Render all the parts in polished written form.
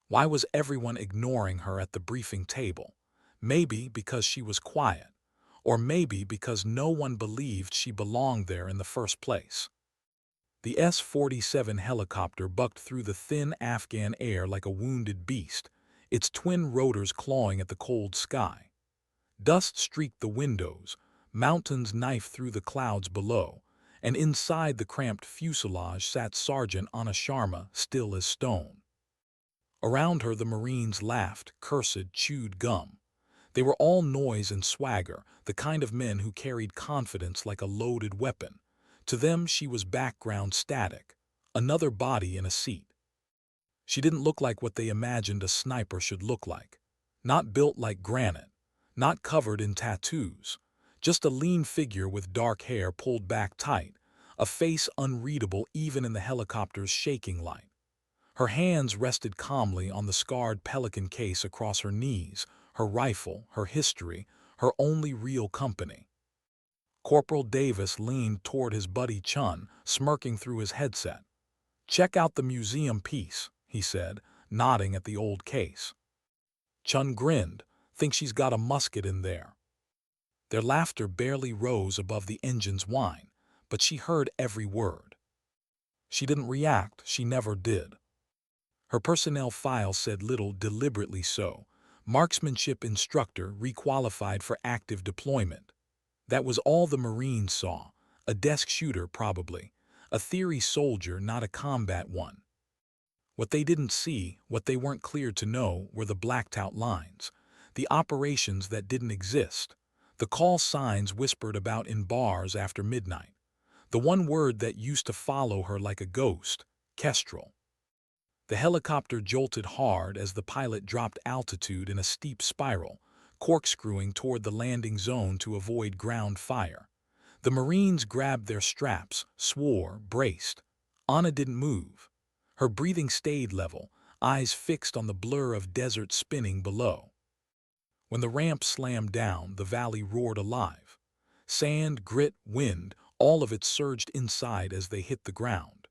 Why was everyone ignoring her at the briefing table? Maybe because she was quiet, or maybe because no one believed she belonged there in the first place. The S-47 helicopter bucked through the thin Afghan air like a wounded beast, its twin rotors clawing at the cold sky. Dust streaked the windows, mountains knifed through the clouds below, and inside the cramped fuselage sat Sergeant on a Sharma, still as stone. Around her the Marines laughed, cursed, chewed gum. They were all noise and swagger, the kind of men who carried confidence like a loaded weapon. To them she was background static, another body in a seat. She didn't look like what they imagined a sniper should look like. Not built like granite, not covered in tattoos, just a lean figure with dark hair pulled back tight, a face unreadable even in the helicopter's shaking light. Her hands rested calmly on the scarred Pelican case across her knees, her rifle, her history, her only real company. Corporal Davis leaned toward his buddy Chun, smirking through his headset. "Check out the museum piece," he said, nodding at the old case. Chun grinned. "Think she's got a musket in there." Their laughter barely rose above the engine's whine, but she heard every word. She didn't react, she never did. Her personnel file said little, deliberately so. Marksmanship instructor requalified for active deployment. That was all the Marines saw. A desk shooter, probably. A theory soldier, not a combat one. What they didn't see, what they weren't cleared to know, were the blacked-out lines. The operations that didn't exist. The call signs whispered about in bars after midnight. The one word that used to follow her like a ghost, Kestrel. The helicopter jolted hard as the pilot dropped altitude in a steep spiral, corkscrewing toward the landing zone to avoid ground fire. The Marines grabbed their straps, swore, braced. Anna didn't move. Her breathing stayed level, eyes fixed on the blur of desert spinning below. When the ramp slammed down, the valley roared alive. Sand, grit, wind, all of it surged inside as they hit the ground.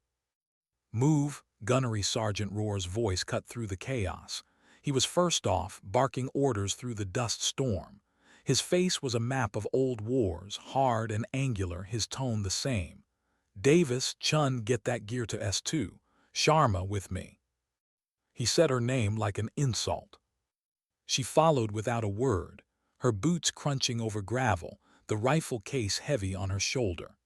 "Move," Gunnery Sergeant Rohr's voice cut through the chaos. He was first off, barking orders through the dust storm. His face was a map of old wars, hard and angular, his tone the same. "Davis, Chun, get that gear to S2. Sharma with me." He said her name like an insult. She followed without a word, her boots crunching over gravel, the rifle case heavy on her shoulder.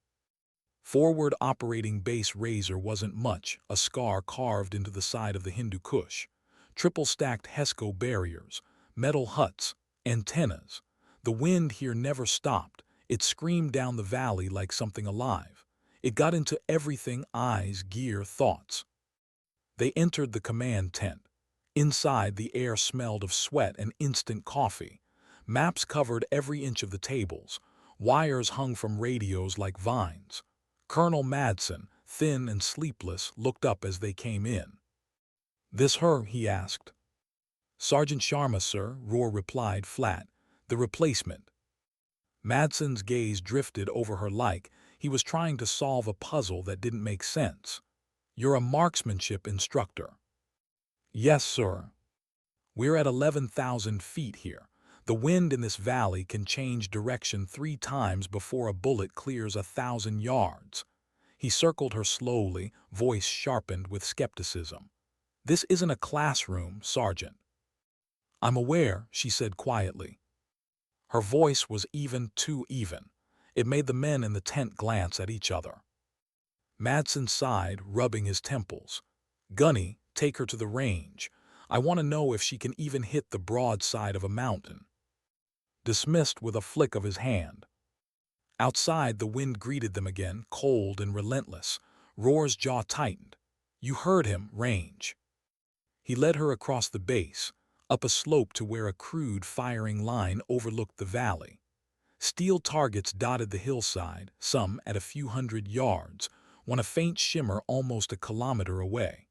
Forward operating base Razor wasn't much, a scar carved into the side of the Hindu Kush. Triple-stacked HESCO barriers, metal huts, antennas. The wind here never stopped. It screamed down the valley like something alive. It got into everything: eyes, gear, thoughts. They entered the command tent. Inside, the air smelled of sweat and instant coffee. Maps covered every inch of the tables. Wires hung from radios like vines. Colonel Madsen, thin and sleepless, looked up as they came in. "This her?" he asked. "Sergeant Sharma, sir," Rohr replied flat. "The replacement." Madsen's gaze drifted over her like he was trying to solve a puzzle that didn't make sense. "You're a marksmanship instructor." "Yes, sir." "We're at 11,000 feet here. The wind in this valley can change direction 3 times before a bullet clears 1,000 yards. He circled her slowly, voice sharpened with skepticism. "This isn't a classroom, Sergeant." "I'm aware," she said quietly. Her voice was even, too even. It made the men in the tent glance at each other. Madsen sighed, rubbing his temples. "Gunny, take her to the range. I want to know if she can even hit the broad side of a mountain." Dismissed with a flick of his hand. Outside, the wind greeted them again, cold and relentless. Rohr's jaw tightened. "You heard him, range." He led her across the base, up a slope to where a crude firing line overlooked the valley. Steel targets dotted the hillside, some at a few hundred yards, when a faint shimmer almost a kilometer away.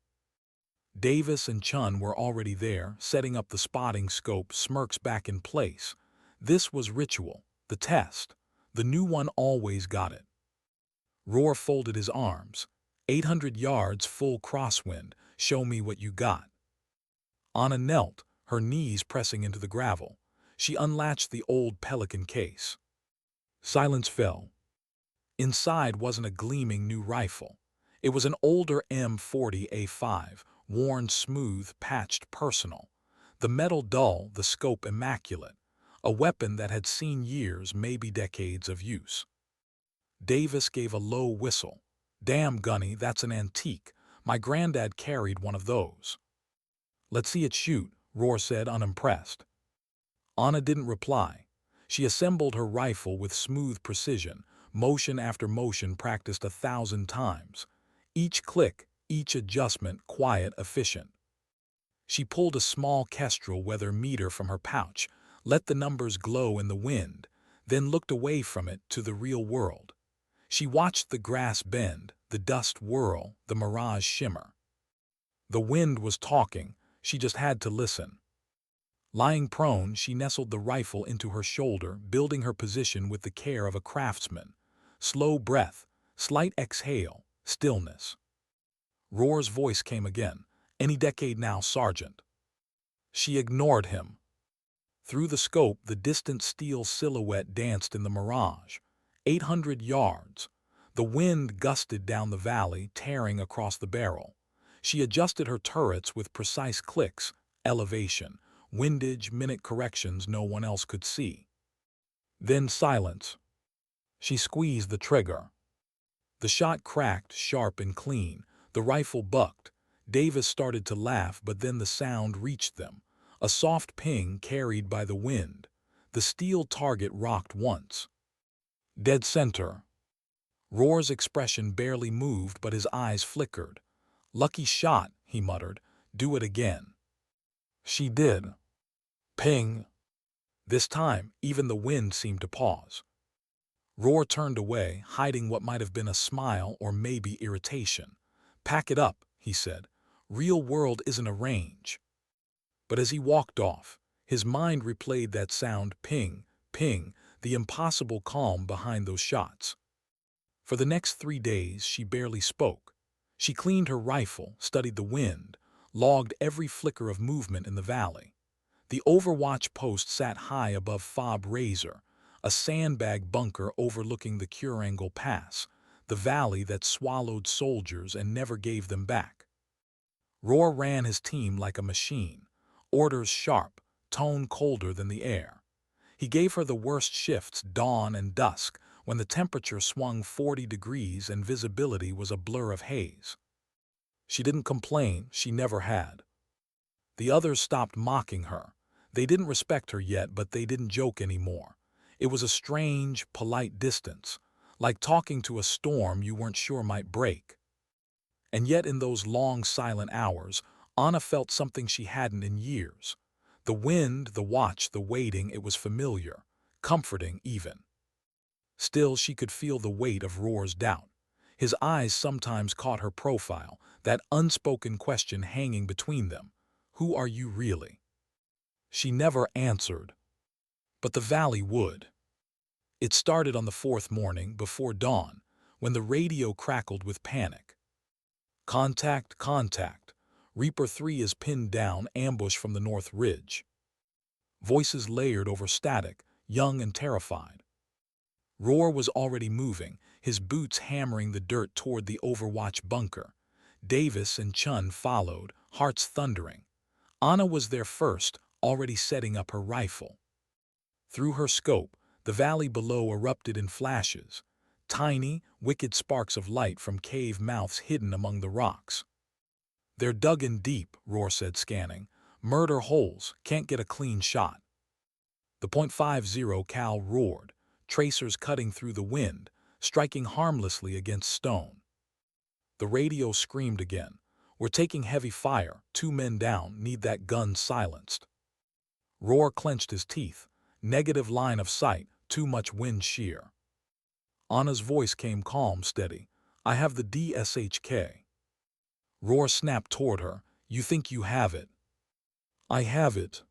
Davis and Chun were already there, setting up the spotting scope, smirks back in place. This was ritual, the test. The new one always got it. Rohr folded his arms. 800 yards, full crosswind. Show me what you got." Anna knelt, her knees pressing into the gravel. She unlatched the old pelican case. Silence fell. Inside wasn't a gleaming new rifle. It was an older M40A5, worn smooth, patched personal. The metal dull, the scope immaculate. A weapon that had seen years, maybe decades of use. Davis gave a low whistle. "Damn, Gunny, that's an antique. My granddad carried one of those." "Let's see it shoot," Roar said, unimpressed. Anna didn't reply. She assembled her rifle with smooth precision, motion after motion practiced 1,000 times. Each click, each adjustment quiet, efficient. She pulled a small Kestrel weather meter from her pouch, let the numbers glow in the wind, then looked away from it to the real world. She watched the grass bend, the dust whirl, the mirage shimmer. The wind was talking, she just had to listen. Lying prone, she nestled the rifle into her shoulder, building her position with the care of a craftsman. Slow breath, slight exhale, stillness. Roar's voice came again. "Any decade now, Sergeant." She ignored him. Through the scope, the distant steel silhouette danced in the mirage. 800 yards. The wind gusted down the valley, tearing across the barrel. She adjusted her turrets with precise clicks, elevation, windage, minute corrections no one else could see. Then silence. She squeezed the trigger. The shot cracked, sharp and clean. The rifle bucked. Davis started to laugh, but then the sound reached them. A soft ping carried by the wind. The steel target rocked once. Dead center. Roar's expression barely moved, but his eyes flickered. "Lucky shot," he muttered. "Do it again." She did. Ping. This time, even the wind seemed to pause. Roar turned away, hiding what might have been a smile or maybe irritation. "Pack it up," he said. "Real world isn't a range." But as he walked off, his mind replayed that sound, ping, ping, the impossible calm behind those shots. For the next 3 days, she barely spoke. She cleaned her rifle, studied the wind, logged every flicker of movement in the valley. The Overwatch post sat high above Fob Razor, a sandbag bunker overlooking the Curangle Pass, the valley that swallowed soldiers and never gave them back. Roar ran his team like a machine, orders sharp, tone colder than the air. He gave her the worst shifts, dawn and dusk, when the temperature swung 40 degrees and visibility was a blur of haze. She didn't complain, she never had. The others stopped mocking her. They didn't respect her yet, but they didn't joke anymore. It was a strange, polite distance, like talking to a storm you weren't sure might break. And yet in those long, silent hours, Anna felt something she hadn't in years. The wind, the watch, the waiting, it was familiar, comforting even. Still, she could feel the weight of Roar's doubt. His eyes sometimes caught her profile, that unspoken question hanging between them. Who are you really? She never answered. But the valley would. It started on the 4th morning, before dawn, when the radio crackled with panic. "Contact, contact. Reaper 3 is pinned down, ambush from the North Ridge." Voices layered over static, young and terrified. Roar was already moving, his boots hammering the dirt toward the Overwatch bunker. Davis and Chun followed, hearts thundering. Anna was there first, already setting up her rifle. Through her scope, the valley below erupted in flashes, tiny, wicked sparks of light from cave mouths hidden among the rocks. "They're dug in deep," Roar said, scanning. "Murder holes, can't get a clean shot." The .50 cal roared, tracers cutting through the wind, striking harmlessly against stone. The radio screamed again. "We're taking heavy fire, 2 men down, need that gun silenced." Roar clenched his teeth. Negative line of sight, too much wind shear. Anna's voice came calm, steady. "I have the DSHK." Roar snapped toward her. "You think you have it?" "I have it."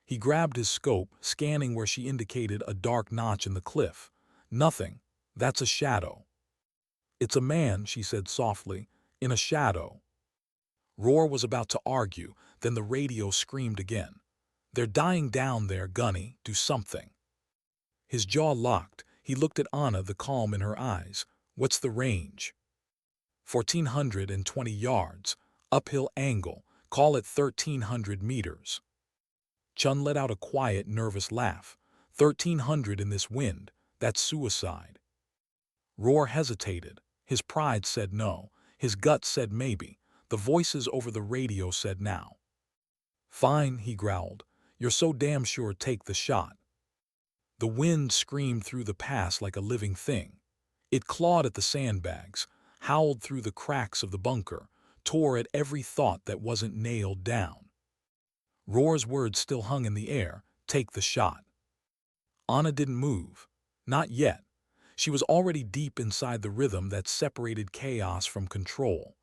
He grabbed his scope, scanning where she indicated a dark notch in the cliff. "Nothing. That's a shadow." "It's a man," she said softly, "in a shadow." Roar was about to argue, Then the radio screamed again. "They're dying down there, Gunny. Do something." His jaw locked. He looked at Anna, the calm in her eyes. "What's the range?" 1,420 yards. Uphill angle. Call it 1,300 meters. Chun let out a quiet, nervous laugh. 1,300 in this wind. That's suicide. Roar hesitated. His pride said no. His gut said maybe. The voices over the radio said now. "Fine," he growled. "You're so damn sure, take the shot." The wind screamed through the pass like a living thing. It clawed at the sandbags, howled through the cracks of the bunker, tore at every thought that wasn't nailed down. Roar's words still hung in the air. Take the shot. Anna didn't move. Not yet. She was already deep inside the rhythm that separated chaos from control.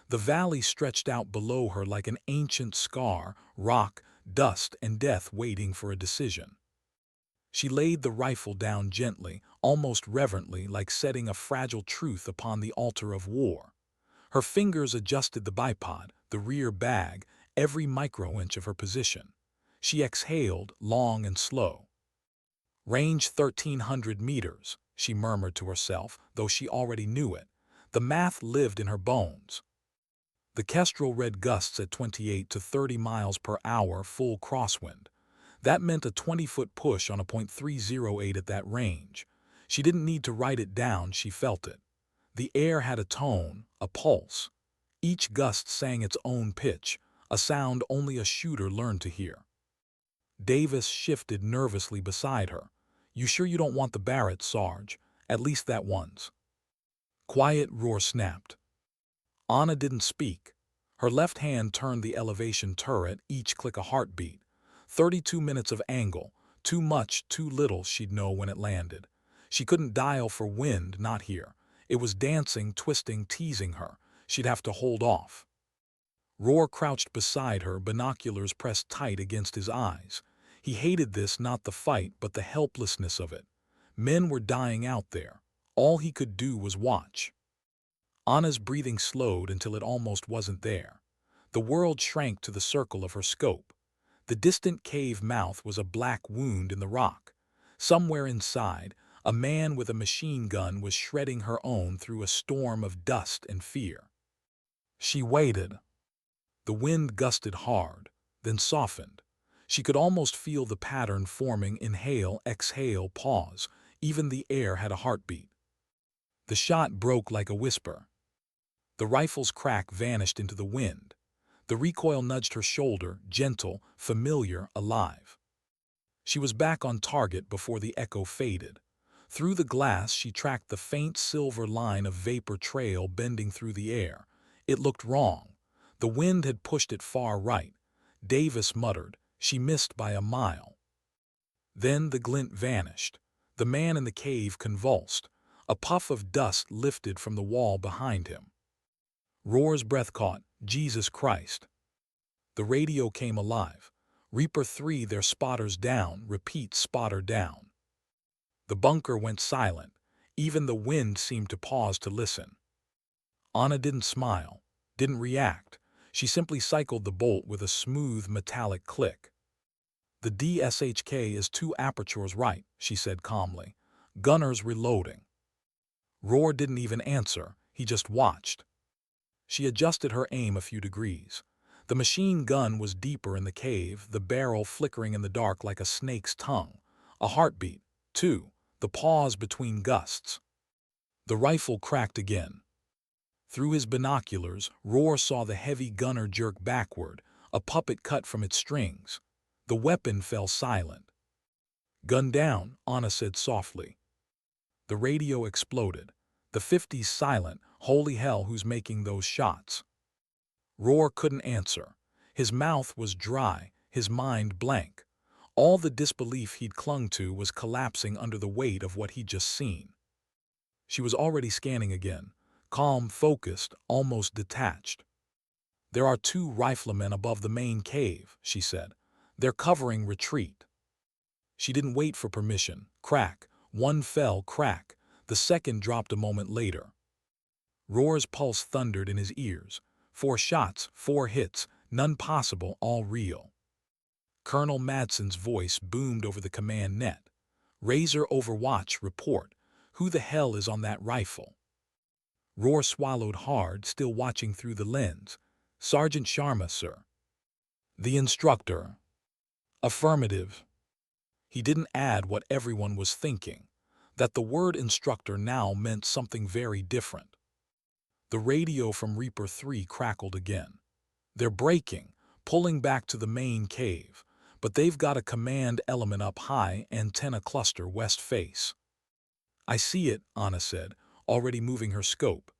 The valley stretched out below her like an ancient scar, rock, dust, and death waiting for a decision. She laid the rifle down gently, almost reverently, like setting a fragile truth upon the altar of war. Her fingers adjusted the bipod, the rear bag, every micro-inch of her position. She exhaled, long and slow. "Range 1,300 meters, she murmured to herself, though she already knew it. The math lived in her bones. The Kestrel read gusts at 28 to 30 miles per hour full crosswind. That meant a 20-foot push on a .308 at that range. She didn't need to write it down, she felt it. The air had a tone, a pulse. Each gust sang its own pitch, a sound only a shooter learned to hear. Davis shifted nervously beside her. "You sure you don't want the Barrett, Sarge? At least that once." "Quiet," Roar snapped. Anna didn't speak. Her left hand turned the elevation turret, each click a heartbeat. 32 minutes of angle. Too much, too little, she'd know when it landed. She couldn't dial for wind, not here. It was dancing, twisting, teasing her. She'd have to hold off. Roar crouched beside her, binoculars pressed tight against his eyes. He hated this, not the fight, but the helplessness of it. Men were dying out there. All he could do was watch. Anna's breathing slowed until it almost wasn't there. The world shrank to the circle of her scope. The distant cave mouth was a black wound in the rock. Somewhere inside, a man with a machine gun was shredding her own through a storm of dust and fear. She waited. The wind gusted hard, then softened. She could almost feel the pattern forming: inhale, exhale, pause. Even the air had a heartbeat. The shot broke like a whisper. The rifle's crack vanished into the wind. The recoil nudged her shoulder, gentle, familiar, alive. She was back on target before the echo faded. Through the glass she tracked the faint silver line of vapor trail bending through the air. It looked wrong. The wind had pushed it far right. Davis muttered. She missed by a mile. Then the glint vanished. The man in the cave convulsed. A puff of dust lifted from the wall behind him. Roar's breath caught. Jesus Christ. The radio came alive. "Reaper 3, their spotters down. Repeat, spotter down." The bunker went silent. Even the wind seemed to pause to listen. Anna didn't smile, didn't react. She simply cycled the bolt with a smooth, metallic click. "The DSHK is 2 apertures right," she said calmly. "Gunners reloading." Roar didn't even answer. He just watched. She adjusted her aim a few degrees. The machine gun was deeper in the cave, the barrel flickering in the dark like a snake's tongue. A heartbeat, 2, the pause between gusts. The rifle cracked again. Through his binoculars, Roar saw the heavy gunner jerk backward, a puppet cut from its strings. The weapon fell silent. "Gun down," Anna said softly. The radio exploded. The 50's silent. Holy hell, who's making those shots? Roar couldn't answer. His mouth was dry, his mind blank. All the disbelief he'd clung to was collapsing under the weight of what he'd just seen. She was already scanning again, calm, focused, almost detached. "There are 2 riflemen above the main cave," she said. "They're covering retreat." She didn't wait for permission. Crack. One fell, crack. The second dropped a moment later. Roar's pulse thundered in his ears. 4 shots, 4 hits. None possible, all real. Colonel Madsen's voice boomed over the command net. Razor Overwatch, report. Who the hell is on that rifle? Roar swallowed hard, still watching through the lens. Sergeant Sharma, sir. The instructor. Affirmative. He didn't add what everyone was thinking, that the word instructor now meant something very different. The radio from Reaper 3 crackled again. They're breaking, pulling back to the main cave, but they've got a command element up high, antenna cluster west face. I see it, Anna said, already moving her scope.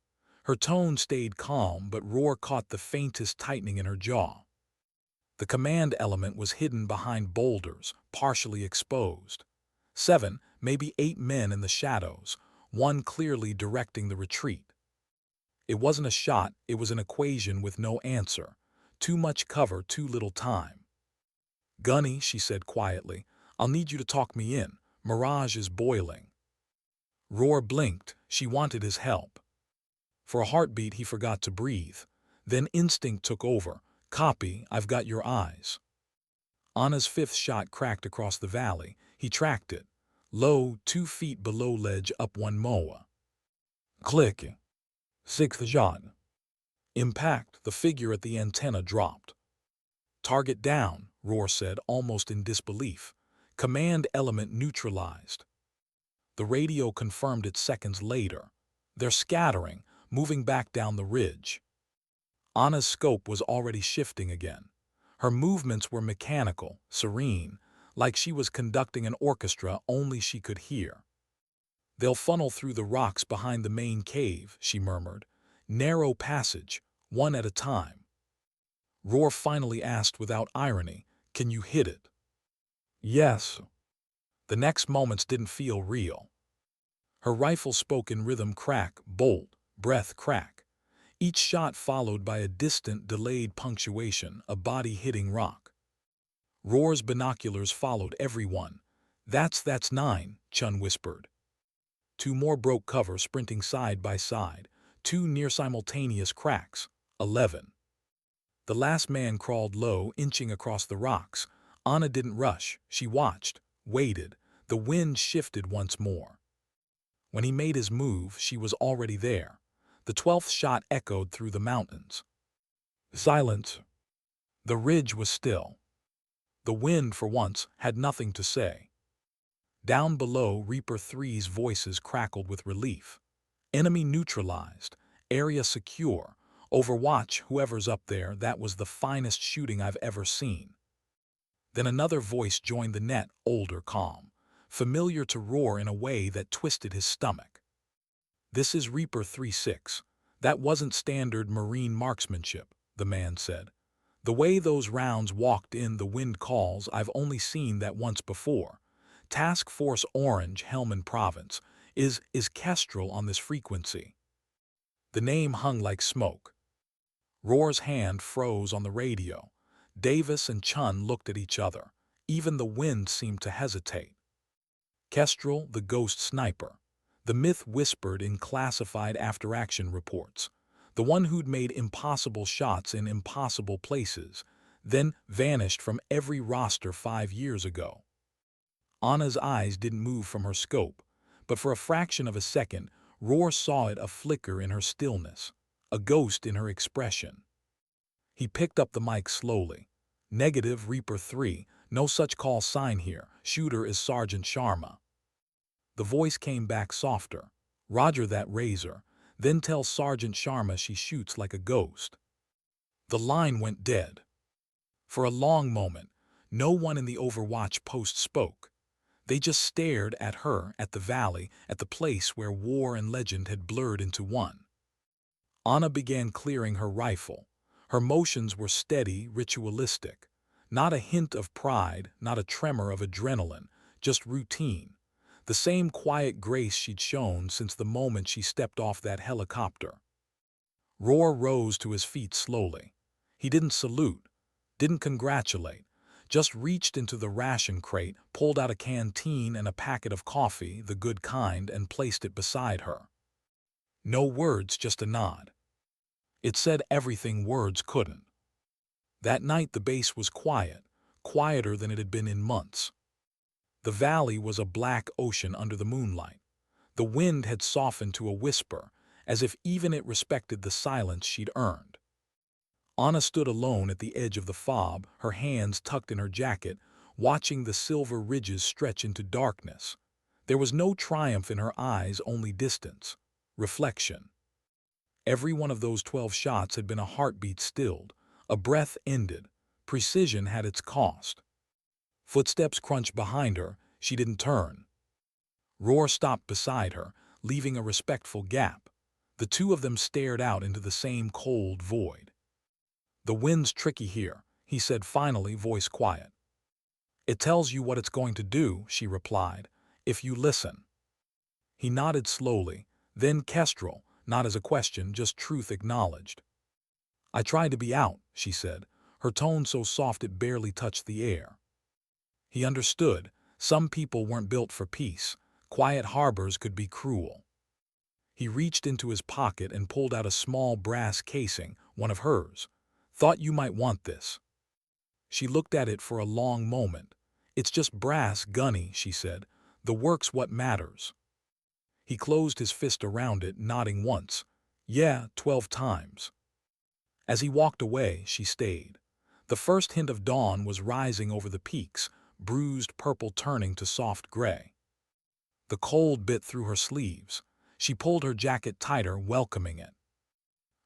Her tone stayed calm, but Roar caught the faintest tightening in her jaw. The command element was hidden behind boulders, partially exposed. 7, maybe 8 men in the shadows, one clearly directing the retreat. It wasn't a shot, it was an equation with no answer. Too much cover, too little time. Gunny, she said quietly, I'll need you to talk me in. Mirage is boiling. Roar blinked. She wanted his help. For a heartbeat, he forgot to breathe. Then instinct took over. Copy, I've got your eyes. Anna's 5th shot cracked across the valley. He tracked it. Low, 2 feet below ledge, up 1 moa. Click. 6th shot. Impact, the figure at the antenna dropped. Target down, Roar said, almost in disbelief. Command element neutralized. The radio confirmed it seconds later. They're scattering, moving back down the ridge. Anna's scope was already shifting again. Her movements were mechanical, serene, like she was conducting an orchestra only she could hear. They'll funnel through the rocks behind the main cave, she murmured. Narrow passage, one at a time. Roar finally asked without irony, can you hit it? Yes. The next moments didn't feel real. Her rifle spoke in rhythm, crack, bolt, breath, crack. Each shot followed by a distant, delayed punctuation, a body hitting rock. Roar's binoculars followed every one. That's 9, Chun whispered. 2 more broke cover, sprinting side by side. 2 near-simultaneous cracks. 11. The last man crawled low, inching across the rocks. Anna didn't rush. She watched, waited. The wind shifted once more. When he made his move, she was already there. The 12th shot echoed through the mountains. Silence. The ridge was still. The wind, for once, had nothing to say. Down below, Reaper 3's voices crackled with relief. Enemy neutralized. Area secure. Overwatch, whoever's up there, that was the finest shooting I've ever seen. Then another voice joined the net, older, calm, familiar to Roar in a way that twisted his stomach. This is Reaper 3-6. That wasn't standard Marine marksmanship, the man said. The way those rounds walked in the wind calls, I've only seen that once before. Task Force Orange, Helmand Province, is Kestrel on this frequency. The name hung like smoke. Roar's hand froze on the radio. Davis and Chun looked at each other. Even the wind seemed to hesitate. Kestrel, the ghost sniper. The myth whispered in classified after-action reports. The one who'd made impossible shots in impossible places, then vanished from every roster 5 years ago. Anna's eyes didn't move from her scope, but for a fraction of a second, Roar saw it, a flicker in her stillness, a ghost in her expression. He picked up the mic slowly. Negative, Reaper 3, no such call sign here. Shooter is Sergeant Sharma. The voice came back softer. Roger that, Razor. Then tell Sergeant Sharma she shoots like a ghost. The line went dead. For a long moment, no one in the Overwatch post spoke. They just stared at her, at the valley, at the place where war and legend had blurred into one. Anna began clearing her rifle. Her motions were steady, ritualistic. Not a hint of pride, not a tremor of adrenaline, just routine. The same quiet grace she'd shown since the moment she stepped off that helicopter. Roar rose to his feet slowly. He didn't salute, didn't congratulate, just reached into the ration crate, pulled out a canteen and a packet of coffee, the good kind, and placed it beside her. No words, just a nod. It said everything words couldn't. That night the base was quiet, quieter than it had been in months. The valley was a black ocean under the moonlight. The wind had softened to a whisper, as if even it respected the silence she'd earned. Anna stood alone at the edge of the fob, her hands tucked in her jacket, watching the silver ridges stretch into darkness. There was no triumph in her eyes, only distance, reflection. Every one of those 12 shots had been a heartbeat stilled, a breath ended. Precision had its cost. Footsteps crunched behind her. She didn't turn. Roar stopped beside her, leaving a respectful gap. The two of them stared out into the same cold void. "The wind's tricky here," he said finally, voice quiet. "It tells you what it's going to do," she replied, "if you listen." He nodded slowly, then Kestrel, not as a question, just truth acknowledged. "I tried to be out," she said, her tone so soft it barely touched the air. He understood. Some people weren't built for peace. Quiet harbors could be cruel. He reached into his pocket and pulled out a small brass casing, one of hers. "Thought you might want this." She looked at it for a long moment. "It's just brass, Gunny," she said. "The work's what matters." He closed his fist around it, nodding once. "Yeah, 12 times." As he walked away, she stayed. The first hint of dawn was rising over the peaks, bruised purple turning to soft gray. The cold bit through her sleeves. She pulled her jacket tighter, welcoming it.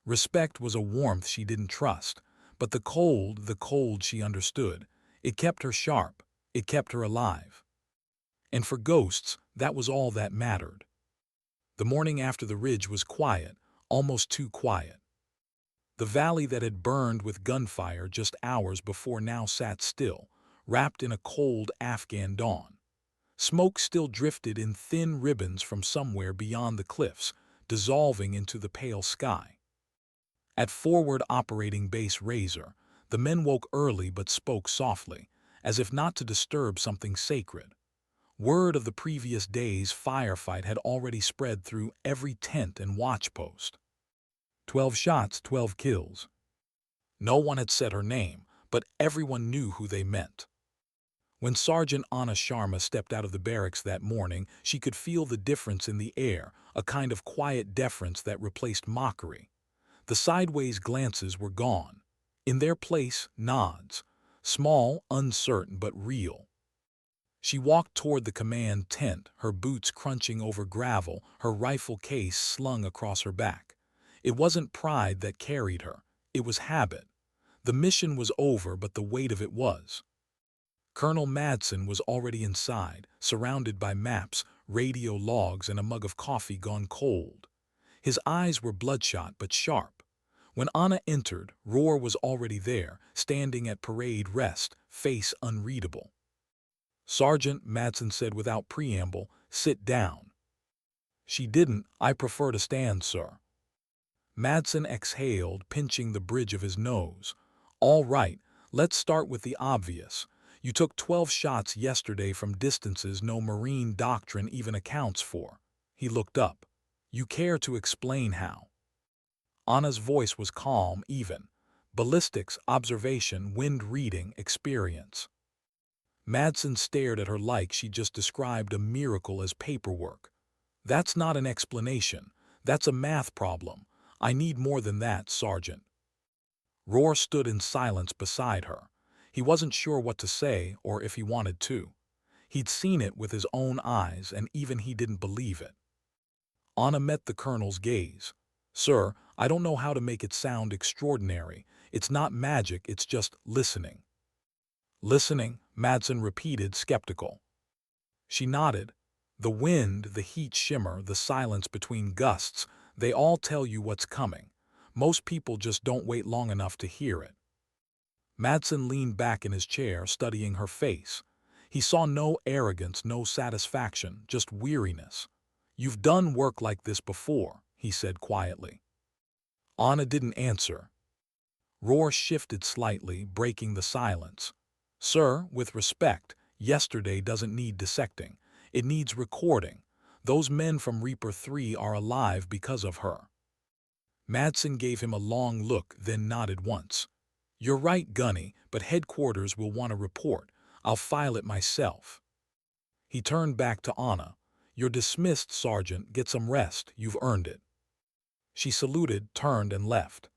Respect was a warmth she didn't trust, but the cold she understood. It kept her sharp. It kept her alive. And for ghosts, that was all that mattered. The morning after the ridge was quiet, almost too quiet. The valley that had burned with gunfire just hours before now sat still, wrapped in a cold Afghan dawn. Smoke still drifted in thin ribbons from somewhere beyond the cliffs, dissolving into the pale sky. At forward operating base Razor, the men woke early but spoke softly, as if not to disturb something sacred. Word of the previous day's firefight had already spread through every tent and watch post. 12 shots, 12 kills. No one had said her name, but everyone knew who they meant. When Sergeant Anna Sharma stepped out of the barracks that morning, she could feel the difference in the air, a kind of quiet deference that replaced mockery. The sideways glances were gone. In their place, nods. Small, uncertain, but real. She walked toward the command tent, her boots crunching over gravel, her rifle case slung across her back. It wasn't pride that carried her. It was habit. The mission was over, but the weight of it was. Colonel Madsen was already inside, surrounded by maps, radio logs, and a mug of coffee gone cold. His eyes were bloodshot but sharp. When Anna entered, Roar was already there, standing at parade rest, face unreadable. "Sergeant," Madsen said without preamble, "sit down." She didn't. "I prefer to stand, sir." Madsen exhaled, pinching the bridge of his nose. "All right, let's start with the obvious. You took 12 shots yesterday from distances no Marine doctrine even accounts for." He looked up. "You care to explain how?" Anna's voice was calm, even. "Ballistics, observation, wind reading, experience." Madsen stared at her like she just described a miracle as paperwork. "That's not an explanation. That's a math problem. I need more than that, Sergeant." Roar stood in silence beside her. He wasn't sure what to say or if he wanted to. He'd seen it with his own eyes, and even he didn't believe it. Anna met the colonel's gaze. "Sir, I don't know how to make it sound extraordinary. It's not magic, it's just listening." "Listening?" Madsen repeated, skeptical. She nodded. "The wind, the heat shimmer, the silence between gusts, they all tell you what's coming. Most people just don't wait long enough to hear it." Madsen leaned back in his chair, studying her face. He saw no arrogance, no satisfaction, just weariness. "You've done work like this before," he said quietly. Anna didn't answer. Roar shifted slightly, breaking the silence. "Sir, with respect, yesterday doesn't need dissecting. It needs recording. Those men from Reaper 3 are alive because of her." Madsen gave him a long look, then nodded once. You're right, Gunny, but headquarters will want a report. I'll file it myself. He turned back to Anna. You're dismissed, Sergeant. Get some rest. You've earned it. She saluted, turned, and left.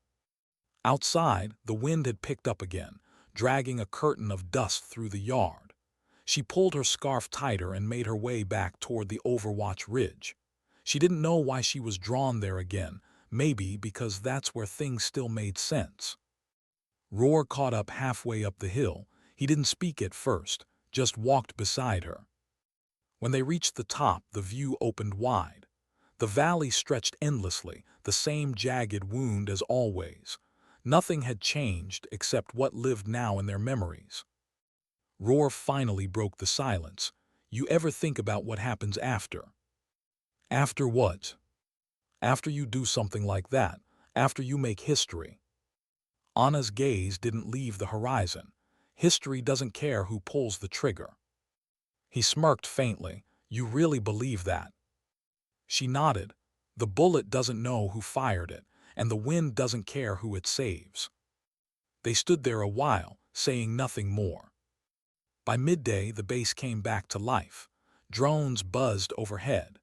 Outside, the wind had picked up again, dragging a curtain of dust through the yard. She pulled her scarf tighter and made her way back toward the Overwatch Ridge. She didn't know why she was drawn there again, maybe because that's where things still made sense. Roar caught up halfway up the hill. He didn't speak at first, just walked beside her. When they reached the top, the view opened wide. The valley stretched endlessly, the same jagged wound as always. Nothing had changed except what lived now in their memories. Roar finally broke the silence. You ever think about what happens after? After what? After you do something like that, after you make history. Anna's gaze didn't leave the horizon. History doesn't care who pulls the trigger. He smirked faintly. You really believe that? She nodded. The bullet doesn't know who fired it, and the wind doesn't care who it saves. They stood there a while, saying nothing more. By midday, the base came back to life. Drones buzzed overhead.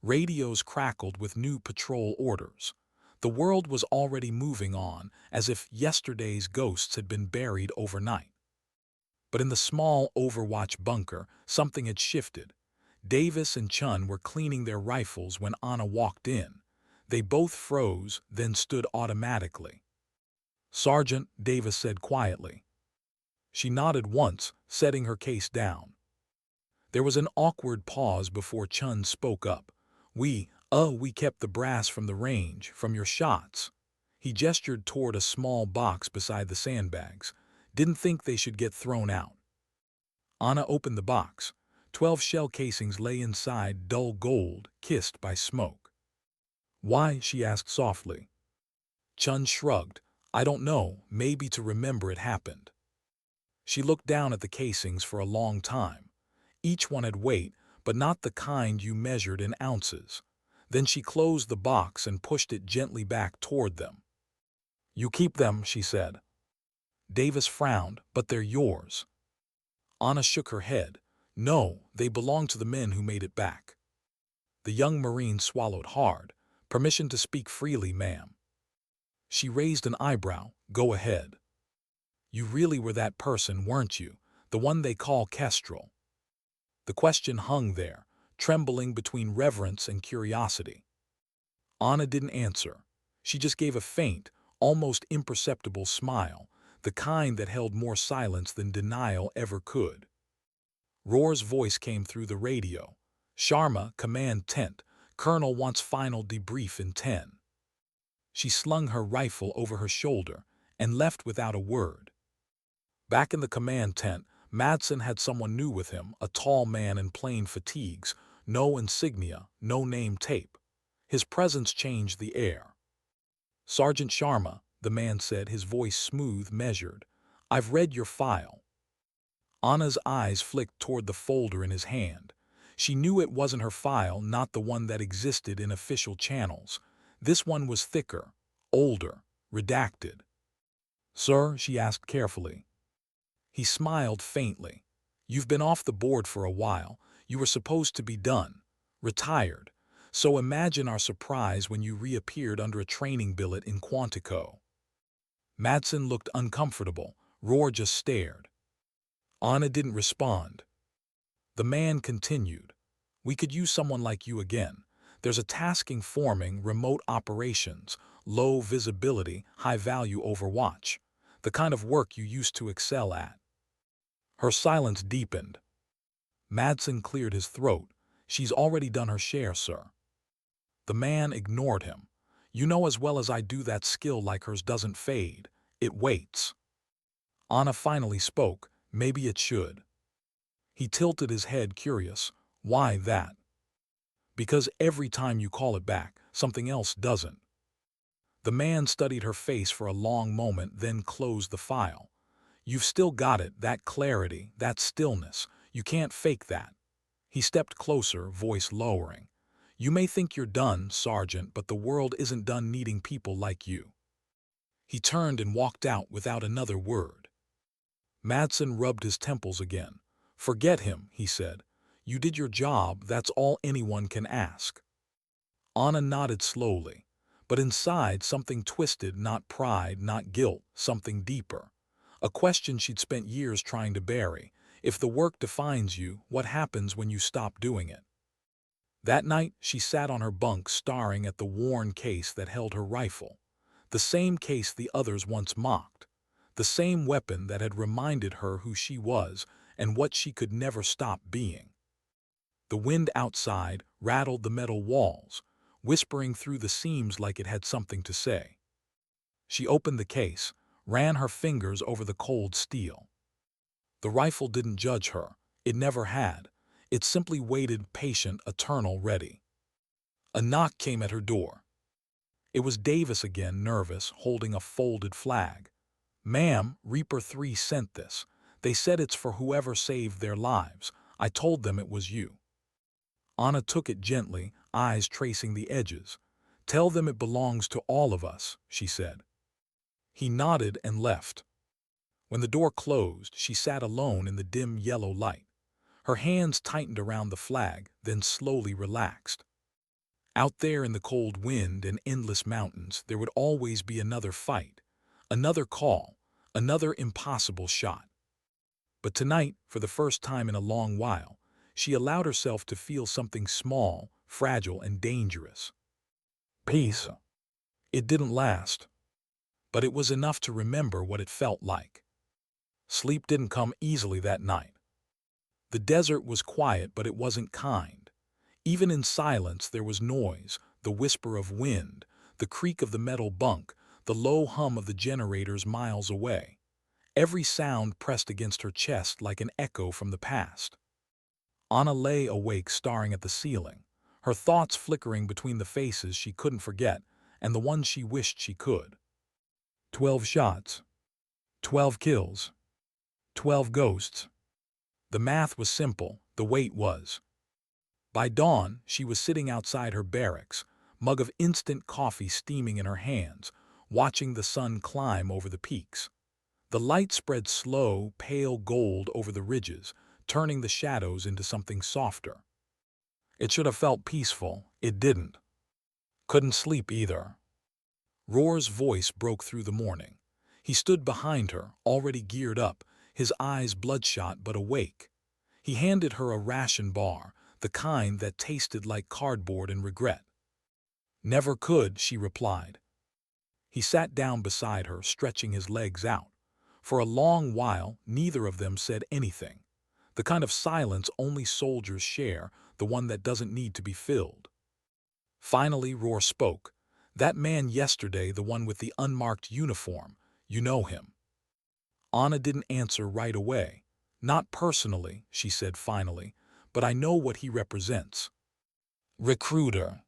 Radios crackled with new patrol orders. The world was already moving on, as if yesterday's ghosts had been buried overnight. But in the small Overwatch bunker, something had shifted. Davis and Chun were cleaning their rifles when Anna walked in. They both froze, then stood automatically. Sergeant, Davis said quietly. She nodded once, setting her case down. There was an awkward pause before Chun spoke up. We kept the brass from the range, from your shots. He gestured toward a small box beside the sandbags. Didn't think they should get thrown out. Anna opened the box. 12 shell casings lay inside, dull gold, kissed by smoke. Why? She asked softly. Chun shrugged. I don't know, maybe to remember it happened. She looked down at the casings for a long time. Each one had weight, but not the kind you measured in ounces. Then she closed the box and pushed it gently back toward them. You keep them, she said. Davis frowned, but they're yours. Anna shook her head. No, they belong to the men who made it back. The young Marine swallowed hard. Permission to speak freely, ma'am. She raised an eyebrow. Go ahead. You really were that person, weren't you? The one they call Kestrel. The question hung there, trembling between reverence and curiosity. Anna didn't answer. She just gave a faint, almost imperceptible smile, the kind that held more silence than denial ever could. Roar's voice came through the radio. Sharma, command tent. Colonel wants final debrief in 10. She slung her rifle over her shoulder and left without a word. Back in the command tent, Madsen had someone new with him, a tall man in plain fatigues, no insignia, no name tape. His presence changed the air. Sergeant Sharma, the man said, his voice smooth, measured. I've read your file. Anna's eyes flicked toward the folder in his hand. She knew it wasn't her file, not the one that existed in official channels. This one was thicker, older, redacted. Sir, she asked carefully. He smiled faintly. You've been off the board for a while. You were supposed to be done. Retired. So imagine our surprise when you reappeared under a training billet in Quantico. Madsen looked uncomfortable. Roar just stared. Anna didn't respond. The man continued. We could use someone like you again. There's a tasking forming, remote operations, low visibility, high-value overwatch. The kind of work you used to excel at. Her silence deepened. Madsen cleared his throat. She's already done her share, sir. The man ignored him. You know as well as I do that skill like hers doesn't fade. It waits. Anna finally spoke. Maybe it should. He tilted his head, curious. Why that? Because every time you call it back, something else doesn't. The man studied her face for a long moment, then closed the file. You've still got it, that clarity, that stillness. You can't fake that. He stepped closer, voice lowering. You may think you're done, Sergeant, but the world isn't done needing people like you. He turned and walked out without another word. Madsen rubbed his temples again. "Forget him," he said. "You did your job, that's all anyone can ask." Anna nodded slowly, but inside something twisted, not pride, not guilt, something deeper. A question she'd spent years trying to bury. If the work defines you, what happens when you stop doing it? That night, she sat on her bunk staring at the worn case that held her rifle. The same case the others once mocked. The same weapon that had reminded her who she was and what she could never stop being. The wind outside rattled the metal walls, whispering through the seams like it had something to say. She opened the case, ran her fingers over the cold steel. The rifle didn't judge her. It never had. It simply waited, patient, eternal, ready. A knock came at her door. It was Davis again, nervous, holding a folded flag. "Ma'am, Reaper 3 sent this. They said it's for whoever saved their lives. I told them it was you." Anna took it gently, eyes tracing the edges. "Tell them it belongs to all of us," she said. He nodded and left. When the door closed, she sat alone in the dim yellow light. Her hands tightened around the flag, then slowly relaxed. Out there in the cold wind and endless mountains, there would always be another fight, another call, another impossible shot. But tonight, for the first time in a long while, she allowed herself to feel something small, fragile, and dangerous. Peace. It didn't last, but it was enough to remember what it felt like. Sleep didn't come easily that night. The desert was quiet, but it wasn't kind. Even in silence there was noise, the whisper of wind, the creak of the metal bunk, the low hum of the generators miles away. Every sound pressed against her chest like an echo from the past. Anna lay awake staring at the ceiling, her thoughts flickering between the faces she couldn't forget and the ones she wished she could. 12 shots. 12 kills. 12 ghosts. The math was simple, the weight was. By dawn, she was sitting outside her barracks, mug of instant coffee steaming in her hands, watching the sun climb over the peaks. The light spread slow, pale gold over the ridges, turning the shadows into something softer. It should have felt peaceful. It didn't. Couldn't sleep either. Roar's voice broke through the morning. He stood behind her, already geared up, his eyes bloodshot but awake. He handed her a ration bar, the kind that tasted like cardboard and regret. "Never could," she replied. He sat down beside her, stretching his legs out. For a long while, neither of them said anything. The kind of silence only soldiers share, the one that doesn't need to be filled. Finally, Roar spoke. "That man yesterday, the one with the unmarked uniform, you know him." Anna didn't answer right away. "Not personally," she said finally, "but I know what he represents." "Recruiter."